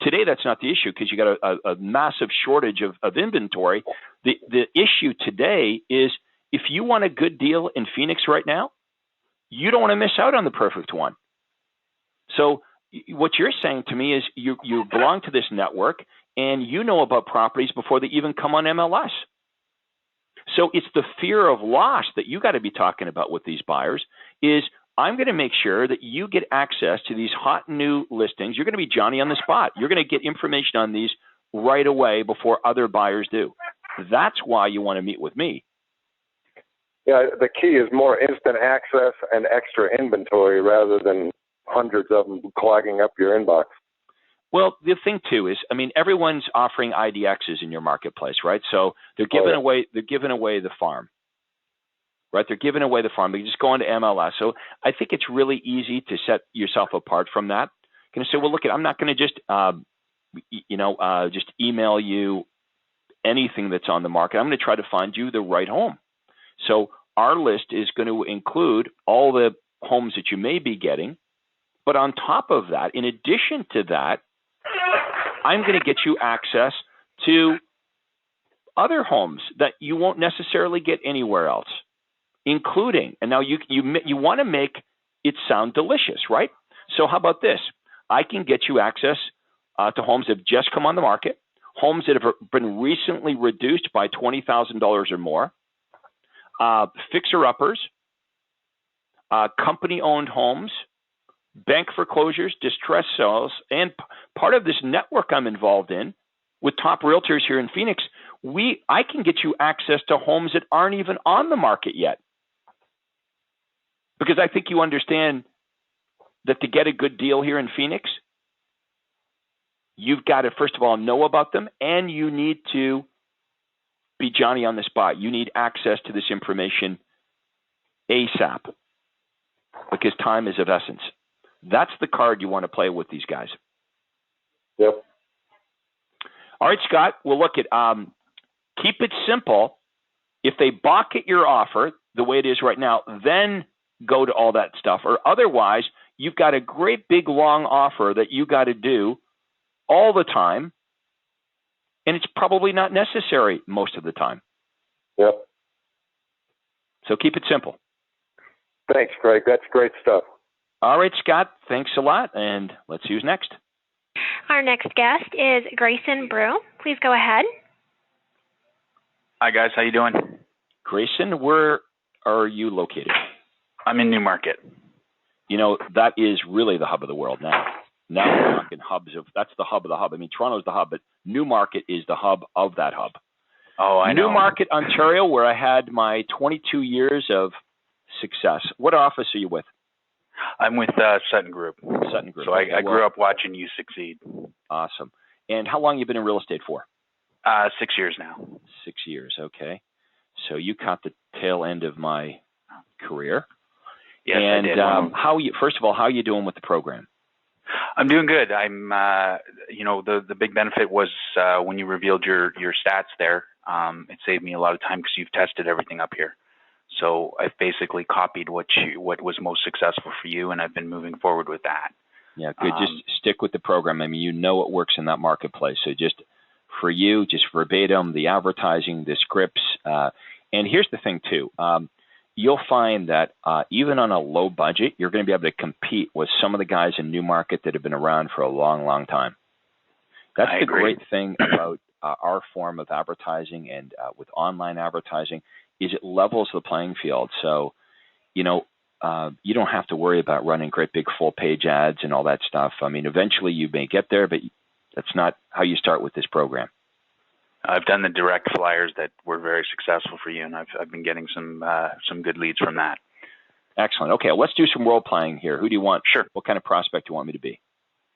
Speaker 4: Today, that's not the issue because you got a massive shortage of inventory. The issue today is if you want a good deal in Phoenix right now, you don't want to miss out on the perfect one. So what you're saying to me is you belong to this network and you know about properties before they even come on MLS. So it's the fear of loss that you got to be talking about with these buyers is I'm going to make sure that you get access to these hot new listings. You're going to be Johnny on the spot. You're going to get information on these right away before other buyers do. That's why you want to meet with me.
Speaker 7: Yeah, the key is more instant access and extra inventory rather than hundreds of them clogging up your inbox.
Speaker 4: Well, the thing too is, everyone's offering IDXs in your marketplace, right? So they're giving away the farm, right? They're giving away the farm. They just go into MLS. So I think it's really easy to set yourself apart from that. You're going to say, well, look, I'm not going to just, just email you anything that's on the market. I'm going to try to find you the right home. So our list is going to include all the homes that you may be getting. But on top of that, in addition to that, I'm going to get you access to other homes that you won't necessarily get anywhere else, including, and now you want to make it sound delicious, right? So how about this? I can get you access to homes that have just come on the market, homes that have been recently reduced by $20,000 or more, fixer-uppers, company-owned homes, bank foreclosures, distress sales, and part of this network I'm involved in with top realtors here in Phoenix, I can get you access to homes that aren't even on the market yet. Because I think you understand that to get a good deal here in Phoenix, you've got to, first of all, know about them, and you need to be Johnny on the spot. You need access to this information ASAP because time is of essence. That's the card you want to play with these guys.
Speaker 7: Yep.
Speaker 4: All right, Scott, we'll look at keep it simple. If they balk at your offer the way it is right now, then go to all that stuff. Or otherwise, you've got a great big long offer that you got to do all the time, and it's probably not necessary most of the time.
Speaker 7: Yep.
Speaker 4: So keep it simple.
Speaker 7: Thanks, Greg. That's great stuff.
Speaker 4: All right, Scott, thanks a lot, and let's see who's next.
Speaker 2: Our next guest is Grayson Brew. Please go ahead.
Speaker 8: Hi, guys. How you doing?
Speaker 4: Grayson, where are you located?
Speaker 8: I'm in Newmarket.
Speaker 4: You know, that is really the hub of the world now. Now we're talking hubs of, that's the hub of the hub. I mean, Toronto's the hub, but Newmarket is the hub of that hub.
Speaker 8: Oh, I know.
Speaker 4: Newmarket, Ontario, where I had my 22 years of success. What office are you with?
Speaker 8: I'm with Sutton Group.
Speaker 4: Sutton Group.
Speaker 8: So I grew up watching you succeed.
Speaker 4: Awesome. And how long have you been in real estate for?
Speaker 8: 6 years now.
Speaker 4: 6 years, okay. So you caught the tail end of my career.
Speaker 8: Yes,
Speaker 4: and,
Speaker 8: I did.
Speaker 4: First of all, how are you doing with the program?
Speaker 8: I'm doing good. I'm, the big benefit was when you revealed your stats there. It saved me a lot of time because you've tested everything up here. So I've basically copied what was most successful for you, and I've been moving forward with that.
Speaker 4: Yeah, good. Just stick with the program. I mean, you know what works in that marketplace. So just for you, just verbatim, the advertising, the scripts. And here's the thing, too. You'll find that even on a low budget, you're going to be able to compete with some of the guys in Newmarket that have been around for a long, long time. That's the great thing about our form of advertising and with online advertising is it levels the playing field. So, you don't have to worry about running great big full-page ads and all that stuff. I mean, eventually you may get there, but that's not how you start with this program.
Speaker 8: I've done the direct flyers that were very successful for you, and I've been getting some good leads from that.
Speaker 4: Excellent. Okay, let's do some role playing here. Who do you want?
Speaker 8: Sure.
Speaker 4: What kind of prospect do you want me to be?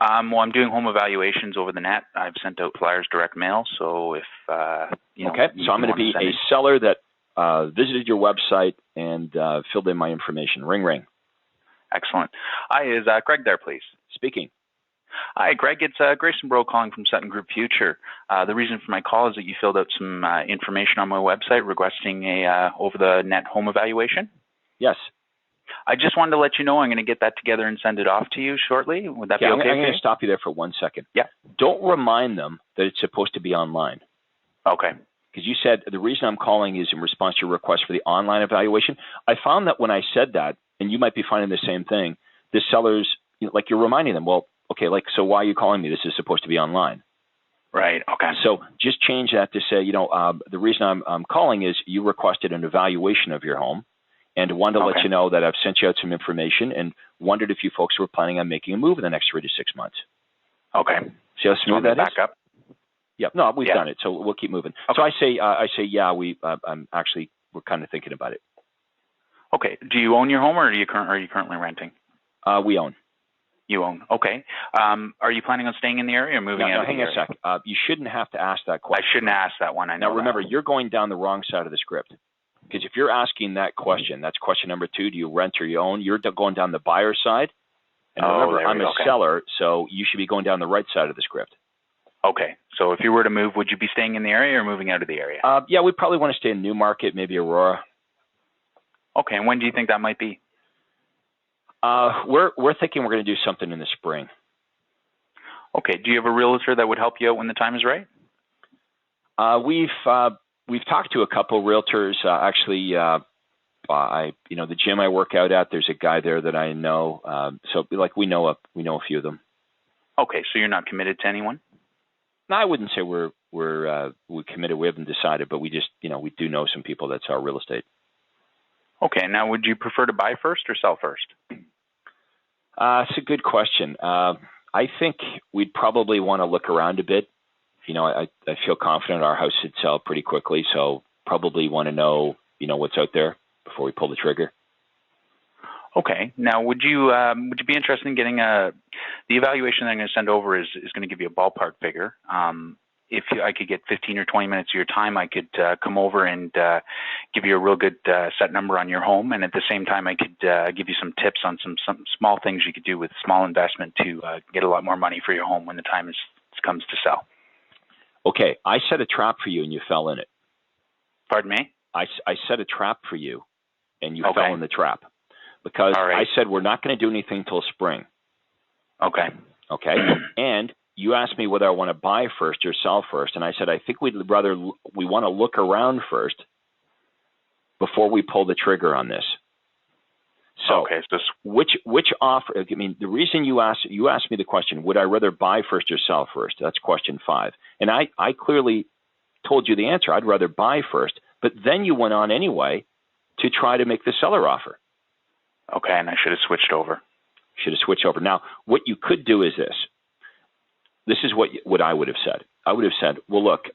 Speaker 8: Well, I'm doing home evaluations over the net. I've sent out flyers direct mail, so if
Speaker 4: okay, so I'm going to be a seller that visited your website and filled in my information. Ring, ring.
Speaker 8: Excellent. Hi, is Greg there, please?
Speaker 4: Speaking.
Speaker 8: Hi, Greg. It's Grayson Bro calling from Sutton Group Future. The reason for my call is that you filled out some information on my website requesting a over-the-net home evaluation.
Speaker 4: Yes.
Speaker 8: I just wanted to let you know I'm going to get that together and send it off to you shortly. Would that be okay?
Speaker 4: I'm going to stop you there for 1 second.
Speaker 8: Yeah.
Speaker 4: Don't remind them that it's supposed to be online.
Speaker 8: Okay.
Speaker 4: Because you said the reason I'm calling is in response to your request for the online evaluation. I found that when I said that, and you might be finding the same thing, the sellers, like you're reminding them, well, okay, so why are you calling me? This is supposed to be online.
Speaker 8: Right. Okay.
Speaker 4: So just change that to say, the reason I'm calling is you requested an evaluation of your home and wanted to let you know that I've sent you out some information and wondered if you folks were planning on making a move in the next 3 to 6 months.
Speaker 8: Okay.
Speaker 4: See how smooth that is?
Speaker 8: Back up?
Speaker 4: Yeah. No, we've done it, so we'll keep moving. Okay. So I say, yeah, we're kind of thinking about it.
Speaker 8: Okay. Do you own your home, or are you currently renting?
Speaker 4: We own.
Speaker 8: You own. Okay. Are you planning on staying in the area or moving out of the area?
Speaker 4: Hang on a sec. You shouldn't have to ask that question.
Speaker 8: I shouldn't ask that one. I know.
Speaker 4: Now, remember, you're going down the wrong side of the script. Because if you're asking that question, that's question number 2, do you rent or you own? You're going down the buyer side. And remember, I'm a seller, so you should be going down the right side of the script.
Speaker 8: Okay. So if you were to move, would you be staying in the area or moving out of the area?
Speaker 4: Yeah, we probably want to stay in Newmarket, maybe Aurora.
Speaker 8: Okay. And when do you think that might be?
Speaker 4: We're thinking we're going to do something in the spring.
Speaker 8: Okay. Do you have a realtor that would help you out when the time is right?
Speaker 4: We've talked to a couple realtors. Actually, the gym I work out at, there's a guy there that I know. So we know a few of them.
Speaker 8: Okay, so you're not committed to anyone?
Speaker 4: No, I wouldn't say we're committed. We haven't decided, but we just, we do know some people that sell real estate.
Speaker 8: Okay, now would you prefer to buy first or sell first?
Speaker 4: It's a good question. I think we'd probably want to look around a bit. I feel confident our house should sell pretty quickly, so probably want to know, what's out there before we pull the trigger.
Speaker 8: Okay. Now, would you be interested in getting the evaluation that I'm going to send over is going to give you a ballpark figure. If I could get 15 or 20 minutes of your time, I could come over and give you a real good set number on your home, and at the same time, I could give you some tips on some small things you could do with small investment to get a lot more money for your home when the time comes to sell.
Speaker 4: Okay, I set a trap for you and you fell in it.
Speaker 8: Pardon me?
Speaker 4: I set a trap for you and you fell in the trap because
Speaker 8: right.
Speaker 4: I said we're not going to do anything till spring.
Speaker 8: Okay.
Speaker 4: Okay, and you asked me whether I want to buy first or sell first, and I said I think we want to look around first before we pull the trigger on this. So,
Speaker 8: okay, so
Speaker 4: which offer? I mean, the reason you asked me the question, would I rather buy first or sell first? That's question 5, and I clearly told you the answer. I'd rather buy first, but then you went on anyway to try to make the seller offer.
Speaker 8: Okay, and I should have switched over.
Speaker 4: Now, what you could do is this. This is what I would have said. I would have said, well, look,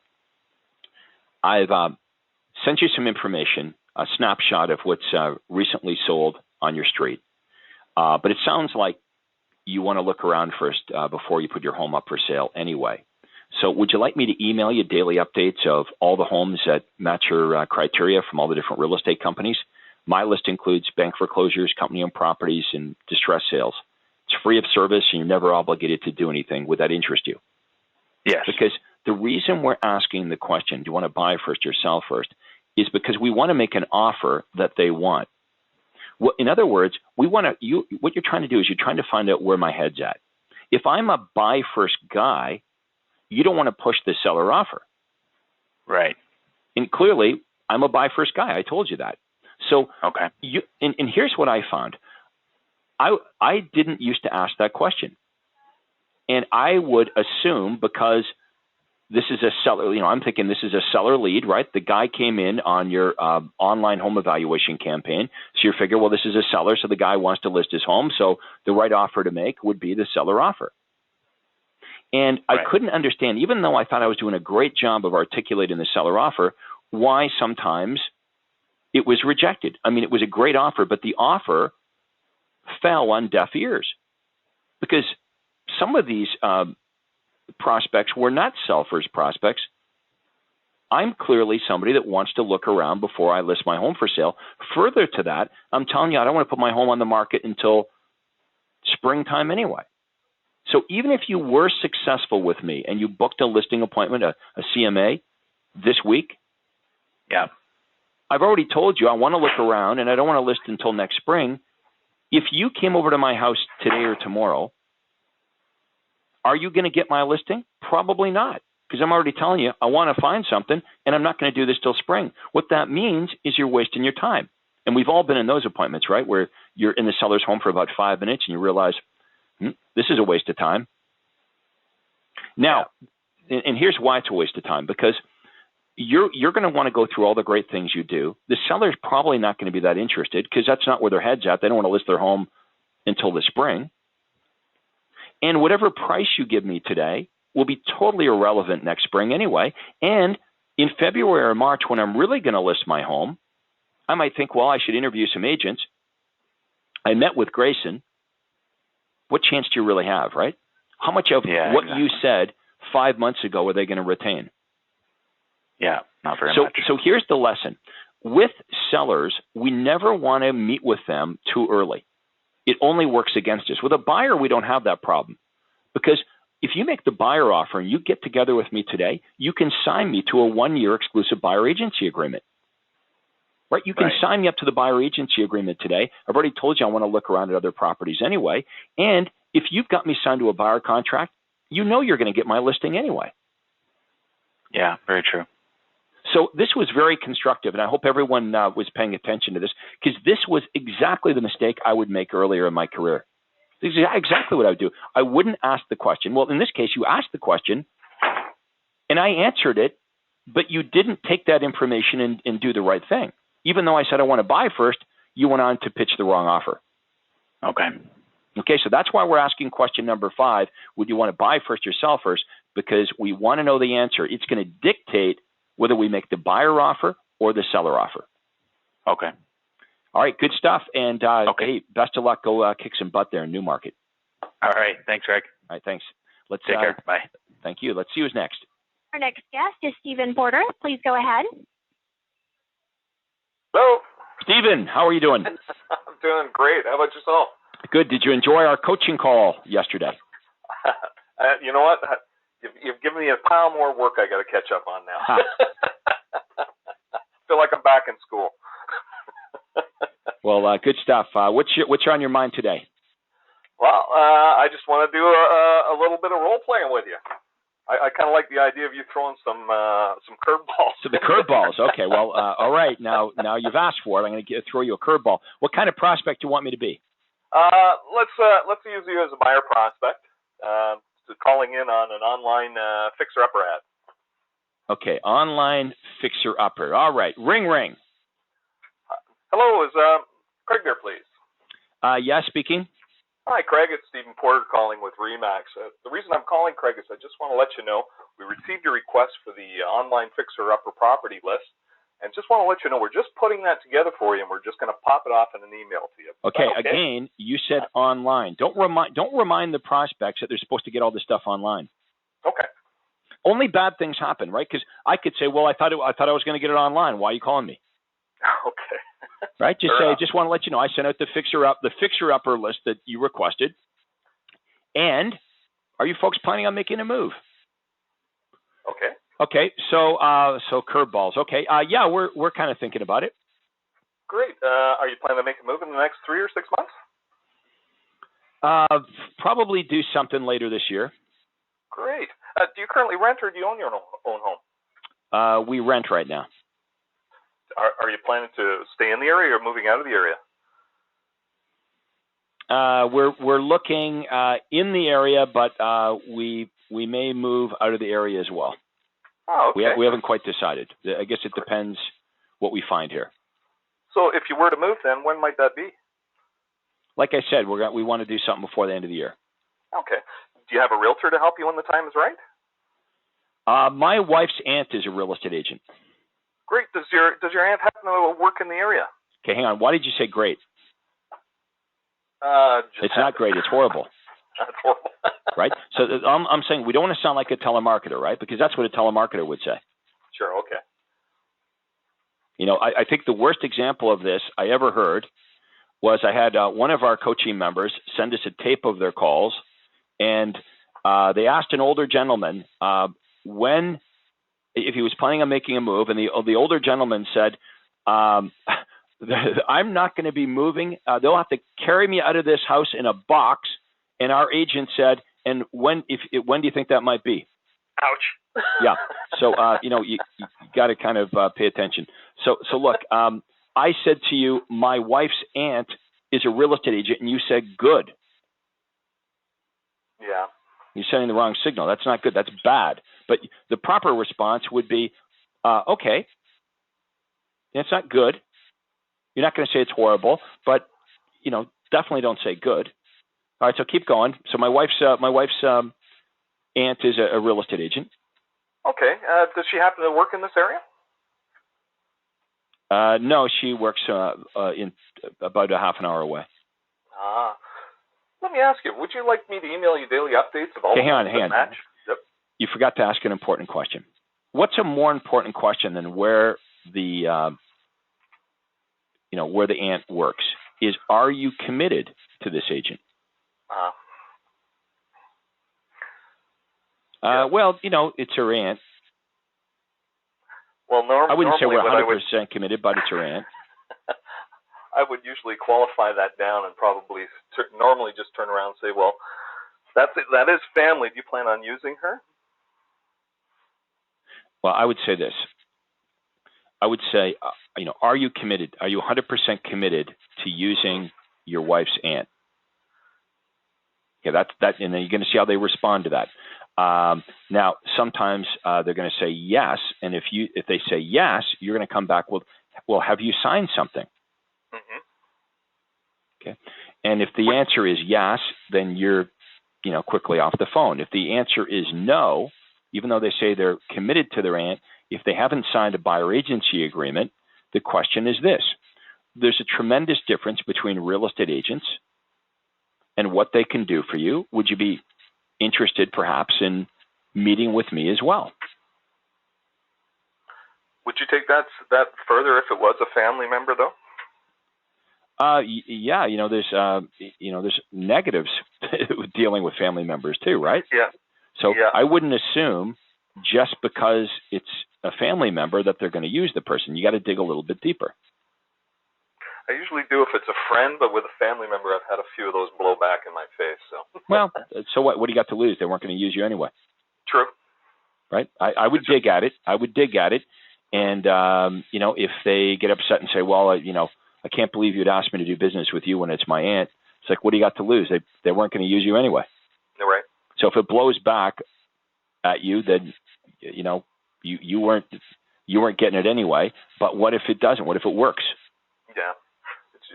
Speaker 4: I've sent you some information, a snapshot of what's recently sold on your street. But it sounds like you want to look around first before you put your home up for sale anyway. So would you like me to email you daily updates of all the homes that match your criteria from all the different real estate companies? My list includes bank foreclosures, company-owned properties, and distress sales. It's free of service, and you're never obligated to do anything. Would that interest you?
Speaker 8: Yes.
Speaker 4: Because the reason we're asking the question, do you want to buy first or sell first, is because we want to make an offer that they want. Well, in other words, what you're trying to do is you're trying to find out where my head's at. If I'm a buy first guy, you don't want to push the seller offer.
Speaker 8: Right.
Speaker 4: And clearly, I'm a buy first guy. I told you that. So,
Speaker 8: okay.
Speaker 4: And here's what I found. I didn't used to ask that question. And I would assume because this is a seller, I'm thinking this is a seller lead, right? The guy came in on your online home evaluation campaign. So you figure, well, this is a seller, so the guy wants to list his home. So the right offer to make would be the seller offer. And right. I couldn't understand, even though I thought I was doing a great job of articulating the seller offer, why sometimes it was rejected. I mean, it was a great offer, but the offer fell on deaf ears because some of these prospects were not sell-first prospects. I'm clearly somebody that wants to look around before I list my home for sale. Further to that, I'm telling you, I don't want to put my home on the market until springtime anyway. So even if you were successful with me and you booked a listing appointment, a CMA, this week,
Speaker 8: yeah,
Speaker 4: I've already told you I want to look around and I don't want to list until next spring. If you came over to my house today or tomorrow, are you going to get my listing? Probably not, because I'm already telling you I want to find something, and I'm not going to do this till spring. What that means is you're wasting your time. And we've all been in those appointments, right, where you're in the seller's home for about 5 minutes and you realize, this is a waste of time. Now, and here's why it's a waste of time, because you're going to want to go through all the great things you do. The seller's probably not going to be that interested because that's not where their head's at. They don't want to list their home until the spring. And whatever price you give me today will be totally irrelevant next spring anyway. And in February or March, when I'm really going to list my home, I might think, well, I should interview some agents. I met with Grayson. What chance do you really have, right? How much of what you said 5 months ago are they going to retain?
Speaker 8: Yeah, not very much.
Speaker 4: So here's the lesson. With sellers, we never want to meet with them too early. It only works against us. With a buyer, we don't have that problem. Because if you make the buyer offer and you get together with me today, you can sign me to a 1-year exclusive buyer agency agreement. Right? You can sign me up to the buyer agency agreement today. I've already told you I want to look around at other properties anyway. And if you've got me signed to a buyer contract, you know you're going to get my listing anyway.
Speaker 8: Yeah, very true.
Speaker 4: So this was very constructive, and I hope everyone was paying attention to this, because this was exactly the mistake I would make earlier in my career. This is exactly what I would do. I wouldn't ask the question. Well, in this case, you asked the question, and I answered it, but you didn't take that information and do the right thing. Even though I said I want to buy first, you went on to pitch the wrong offer.
Speaker 8: Okay.
Speaker 4: Okay, so that's why we're asking question number 5, would you want to buy first or sell first? Because we want to know the answer. It's going to dictate whether we make the buyer offer or the seller offer.
Speaker 8: Okay.
Speaker 4: All right, good stuff. And
Speaker 8: okay.
Speaker 4: Hey, best of luck. Go kick some butt there in Newmarket.
Speaker 8: All right. Thanks, Greg.
Speaker 4: All right, thanks. Let's
Speaker 8: take care. Bye.
Speaker 4: Thank you. Let's see who's next.
Speaker 2: Our next guest is Stephen Porter. Please go ahead.
Speaker 9: Hello.
Speaker 4: Stephen, how are you doing?
Speaker 9: I'm doing great. How about yourself?
Speaker 4: Good. Did you enjoy our coaching call yesterday?
Speaker 9: You know what? You've given me a pile more work I got to catch up on now. Feel like I'm back in school.
Speaker 4: Well, good stuff. What's on your mind today?
Speaker 9: Well, I just want to do a little bit of role playing with you. I kind of like the idea of you throwing some curveballs.
Speaker 4: So the curveballs. Okay. Well, all right. Now you've asked for it. I'm going to throw you a curveball. What kind of prospect do you want me to be?
Speaker 9: Let's use you as a buyer prospect. So calling in on an online fixer-upper ad.
Speaker 4: Okay, online fixer-upper. All right. Ring, ring.
Speaker 9: Hello, is Craig there, please?
Speaker 4: Yeah, speaking.
Speaker 9: Hi, Craig. It's Stephen Porter calling with Remax. The reason I'm calling, Craig, is I just want to let you know we received your request for the online fixer-upper property list, and just want to let you know we're just putting that together for you, and we're just going to pop it off in an email to you.
Speaker 4: Okay. Again, you said online. Don't remind the prospects that they're supposed to get all this stuff online.
Speaker 9: Okay.
Speaker 4: Only bad things happen, right? Because I could say, well, I thought I was going to get it online. Why are you calling me?
Speaker 9: Okay.
Speaker 4: Right? Just say, I just want to let you know I sent out the fixer-upper list that you requested. And are you folks planning on making a move?
Speaker 9: Okay.
Speaker 4: Okay. So curveballs. Okay. Yeah, we're kind of thinking about it.
Speaker 9: Great. Are you planning to make a move in the next 3 or 6 months?
Speaker 4: Probably do something later this year.
Speaker 9: Great. Do you currently rent or do you own your own home?
Speaker 4: We rent right now.
Speaker 9: Are you planning to stay in the area or moving out of the area?
Speaker 4: We're looking in the area, but we may move out of the area as well.
Speaker 9: Oh, okay.
Speaker 4: We haven't quite decided. I guess it depends what we find here.
Speaker 9: So if you were to move, then when might that be?
Speaker 4: Like I said, we want to do something before the end of the year.
Speaker 9: Okay. Do you have a realtor to help you when the time is right?
Speaker 4: My wife's aunt is a real estate agent.
Speaker 9: Great. Does your aunt happen to work in the area?
Speaker 4: Okay, hang on. Why did you say great? It's not great. It's horrible.
Speaker 9: That's horrible.
Speaker 4: Right? So I'm saying we don't want to sound like a telemarketer, right? Because that's what a telemarketer would say.
Speaker 9: Sure. Okay.
Speaker 4: You know, I think the worst example of this I ever heard was I had one of our coaching members send us a tape of their calls, and they asked an older gentleman if he was planning on making a move, and the older gentleman said, I'm not going to be moving. They'll have to carry me out of this house in a box. And our agent said, and when do you think that might be?
Speaker 9: Ouch.
Speaker 4: Yeah. So, you got to kind of pay attention. So look, I said to you, my wife's aunt is a real estate agent, and you said good.
Speaker 9: Yeah.
Speaker 4: You're sending the wrong signal. That's not good. That's bad. But the proper response would be, okay, it's not good. You're not going to say it's horrible, but, definitely don't say good. All right, so keep going. So my wife's aunt is a real estate agent.
Speaker 9: Okay. Does she happen to work in this area?
Speaker 4: No, she works in about a half an hour away.
Speaker 9: Let me ask you, would you like me to email you daily updates of all
Speaker 4: hang on.
Speaker 9: match? Yep.
Speaker 4: You forgot to ask an important question. What's a more important question than where the aunt works? Is, are you committed to this agent?
Speaker 9: Yeah.
Speaker 4: Well, it's her aunt.
Speaker 9: Well,
Speaker 4: I wouldn't say we're
Speaker 9: normally
Speaker 4: 100% committed, but it's her aunt.
Speaker 9: I would usually qualify that down and probably normally just turn around and say, well, that's it. That is family. Do you plan on using her?
Speaker 4: Well, I would say this. I would say, are you committed? Are you 100% committed to using your wife's aunt? Okay, and then you're going to see how they respond to that. Now, sometimes they're going to say yes, and if they say yes, you're going to come back with, well, have you signed something? Okay, and if the answer is yes, then you're, quickly off the phone. If the answer is no, even though they say they're committed to their aunt, if they haven't signed a buyer agency agreement, the question is this: there's a tremendous difference between real estate agents and what they can do for you. Would you be interested perhaps in meeting with me as well?
Speaker 9: Would you take that further if it was a family member, though?
Speaker 4: Yeah, there's negatives with dealing with family members too, right?
Speaker 9: Yeah.
Speaker 4: So I wouldn't assume just because it's a family member that they're going to use the person. You got to dig a little bit deeper.
Speaker 9: I usually do if it's a friend, but with a family member, I've had a few of those blow back in my face. So. Well,
Speaker 4: so what? What do you got to lose? They weren't going to use you anyway.
Speaker 9: True.
Speaker 4: Right. I would dig at it. And if they get upset and say, well, I can't believe you'd ask me to do business with you when it's my aunt. It's like, what do you got to lose? They weren't going to use you anyway.
Speaker 9: Right.
Speaker 4: So if it blows back at you, then you weren't getting it anyway. But what if it doesn't? What if it works?
Speaker 9: Yeah,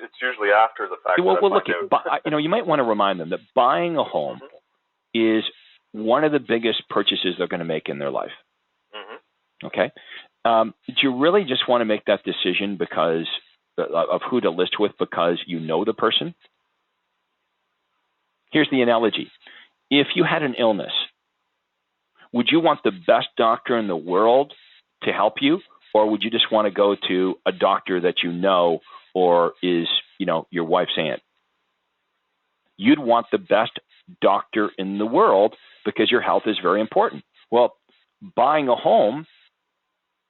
Speaker 9: it's usually after the fact.
Speaker 4: Well, look, you might want to remind them that buying a home is one of the biggest purchases they're going to make in their life. Okay. Do you really just want to make that decision because of who to list with because you know the person? Here's the analogy. If you had an illness, would you want the best doctor in the world to help you, or would you just want to go to a doctor that you know or is, your wife's aunt? You'd want the best doctor in the world because your health is very important. Well, buying a home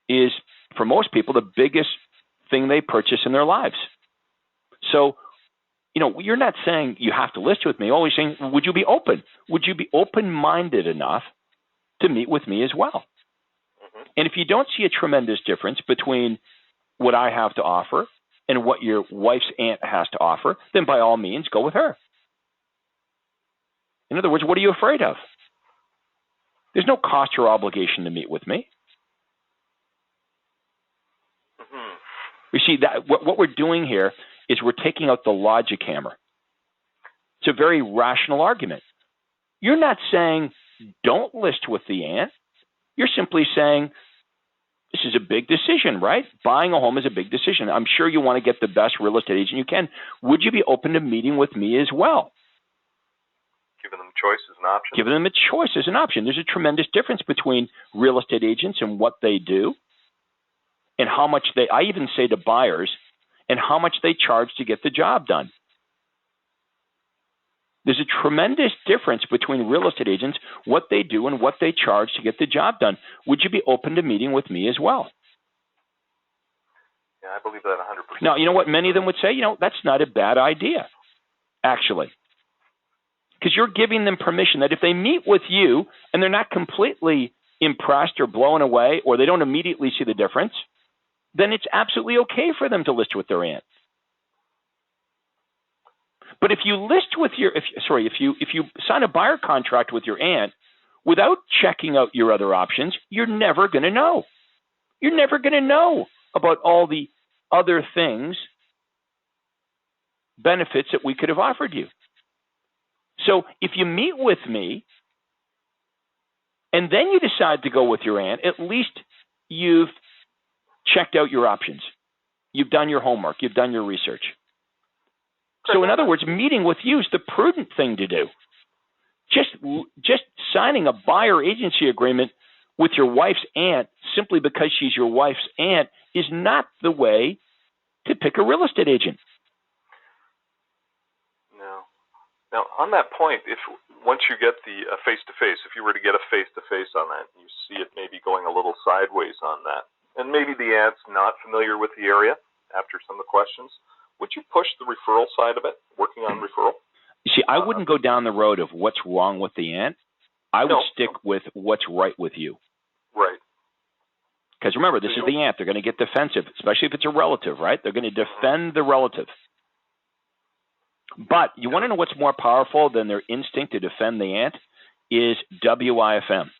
Speaker 4: is, for most people, the biggest thing they purchase in their lives. So, you're not saying you have to list with me. Always saying, would you be open? Would you be open-minded enough to meet with me as well? And if you don't see a tremendous difference between what I have to offer and what your wife's aunt has to offer, then by all means, go with her. In other words, what are you afraid of? There's no cost or obligation to meet with me. You see, that what we're doing here is we're taking out the logic hammer. It's a very rational argument. You're not saying don't list with the aunt. You're simply saying this is a big decision, right? Buying a home is a big decision. I'm sure you want to get the best real estate agent you can. Would you be open to meeting with me as well?
Speaker 9: Giving them choice as an option.
Speaker 4: Giving them a choice as an option. There's a tremendous difference between real estate agents and what they do and how much I even say to buyers, and how much they charge to get the job done. There's a tremendous difference between real estate agents, what they do, and what they charge to get the job done. Would you be open to meeting with me as well?
Speaker 9: Yeah, I believe that 100%.
Speaker 4: Now, you know what many of them would say? That's not a bad idea, actually. Because you're giving them permission that if they meet with you and they're not completely impressed or blown away, or they don't immediately see the difference, then it's absolutely okay for them to list with their aunt. But if you list with if you sign a buyer contract with your aunt without checking out your other options, you're never going to know. You're never going to know about all the other benefits that we could have offered you. So if you meet with me and then you decide to go with your aunt, at least you've checked out your options. You've done your homework. You've done your research. So in other words, meeting with you is the prudent thing to do. Just signing a buyer agency agreement with your wife's aunt simply because she's your wife's aunt is not the way to pick a real estate agent.
Speaker 9: No. Now, on that point, once you get the face-to-face, if you were to get a face-to-face on that, you see it maybe going a little sideways on that, and maybe the aunt's not familiar with the area after some of the questions, would you push the referral side of it, working on referral?
Speaker 4: You see, I wouldn't go down the road of what's wrong with the aunt. I would stick with what's right with you.
Speaker 9: Right.
Speaker 4: Because remember, this is the aunt. They're going to get defensive, especially if it's a relative, right? They're going to defend the relative. But you want to know what's more powerful than their instinct to defend the ant is WIFM.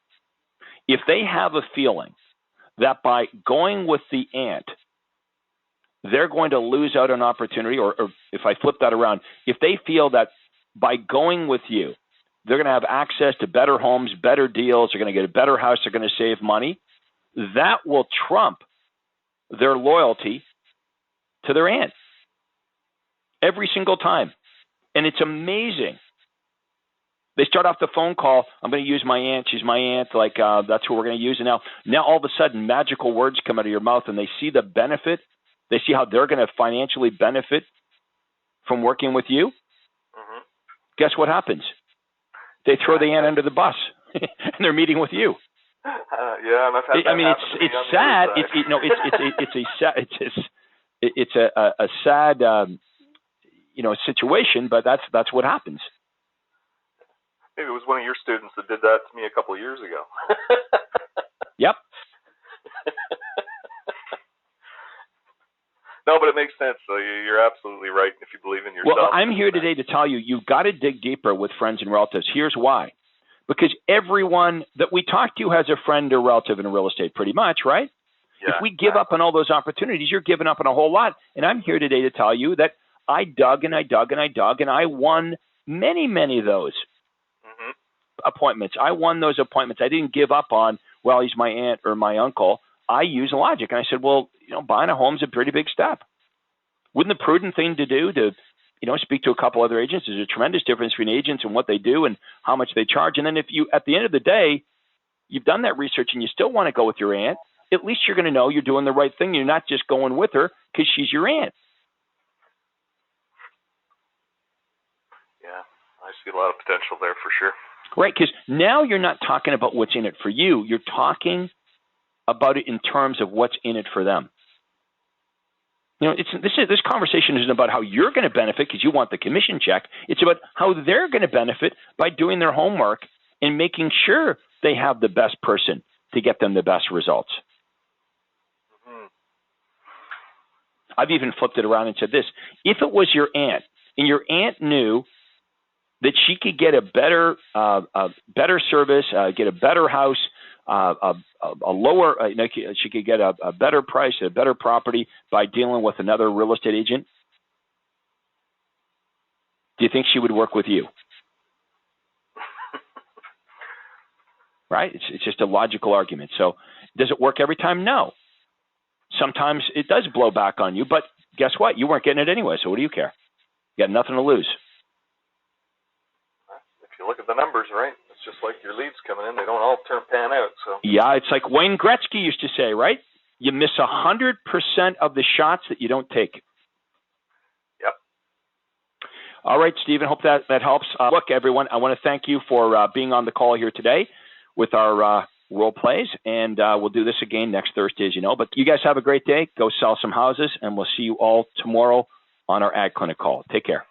Speaker 4: If they have a feeling that by going with the ant, they're going to lose out on opportunity, or if I flip that around, if they feel that by going with you, they're going to have access to better homes, better deals, they're going to get a better house, they're going to save money, that will trump their loyalty to their ant every single time. And it's amazing. They start off the phone call, I'm going to use my aunt, she's my aunt, like that's who we're going to use. And now all of a sudden, magical words come out of your mouth, and they see the benefit. They see how they're going to financially benefit from working with you. Mm-hmm. Guess what happens? They throw the aunt under the bus, and they're meeting with you.
Speaker 9: Yeah, and I've had that.
Speaker 4: I mean, it's sad. It's a sad situation, but that's what happens.
Speaker 9: Maybe it was one of your students that did that to me a couple of years ago.
Speaker 4: Yep.
Speaker 9: No, but it makes sense. So you're absolutely right if you believe in yourself.
Speaker 4: Well, I'm here today to tell you, you've got to dig deeper with friends and relatives. Here's why. Because everyone that we talk to has a friend or relative in real estate, pretty much, right? Yeah, if we give up on all those opportunities, you're giving up on a whole lot. And I'm here today to tell you that I dug and I dug and I dug, and I won many, many of those appointments. I won those appointments. I didn't give up on, well, he's my aunt or my uncle. I use logic. And I said, well, buying a home is a pretty big step. Wouldn't the prudent thing to do to, speak to a couple other agents? There's a tremendous difference between agents and what they do and how much they charge. And then if you, at the end of the day, you've done that research and you still want to go with your aunt, at least you're going to know you're doing the right thing. You're not just going with her because she's your aunt.
Speaker 9: Yeah, I see a lot of potential there for sure.
Speaker 4: Right, because now you're not talking about what's in it for you. You're talking about it in terms of what's in it for them. This conversation isn't about how you're going to benefit because you want the commission check. It's about how they're going to benefit by doing their homework and making sure they have the best person to get them the best results. Mm-hmm. I've even flipped it around and said this. If it was your aunt, and your aunt knew that she could get a better service, get a better house, a lower, she could get a better price, a better property by dealing with another real estate agent, do you think she would work with you? Right? It's just a logical argument. So does it work every time? No. Sometimes it does blow back on you, but guess what? You weren't getting it anyway, so what do you care? You got nothing to lose.
Speaker 9: If you look at the numbers, right? It's just like your leads coming in. They don't all pan out. So
Speaker 4: yeah, it's like Wayne Gretzky used to say, right? You miss 100% of the shots that you don't take.
Speaker 9: Yep.
Speaker 4: All right, Stephen, hope that helps. Look, everyone, I want to thank you for being on the call here today with our role plays, and we'll do this again next Thursday, as you know. But you guys have a great day. Go sell some houses, and we'll see you all tomorrow on our Ag Clinic call. Take care.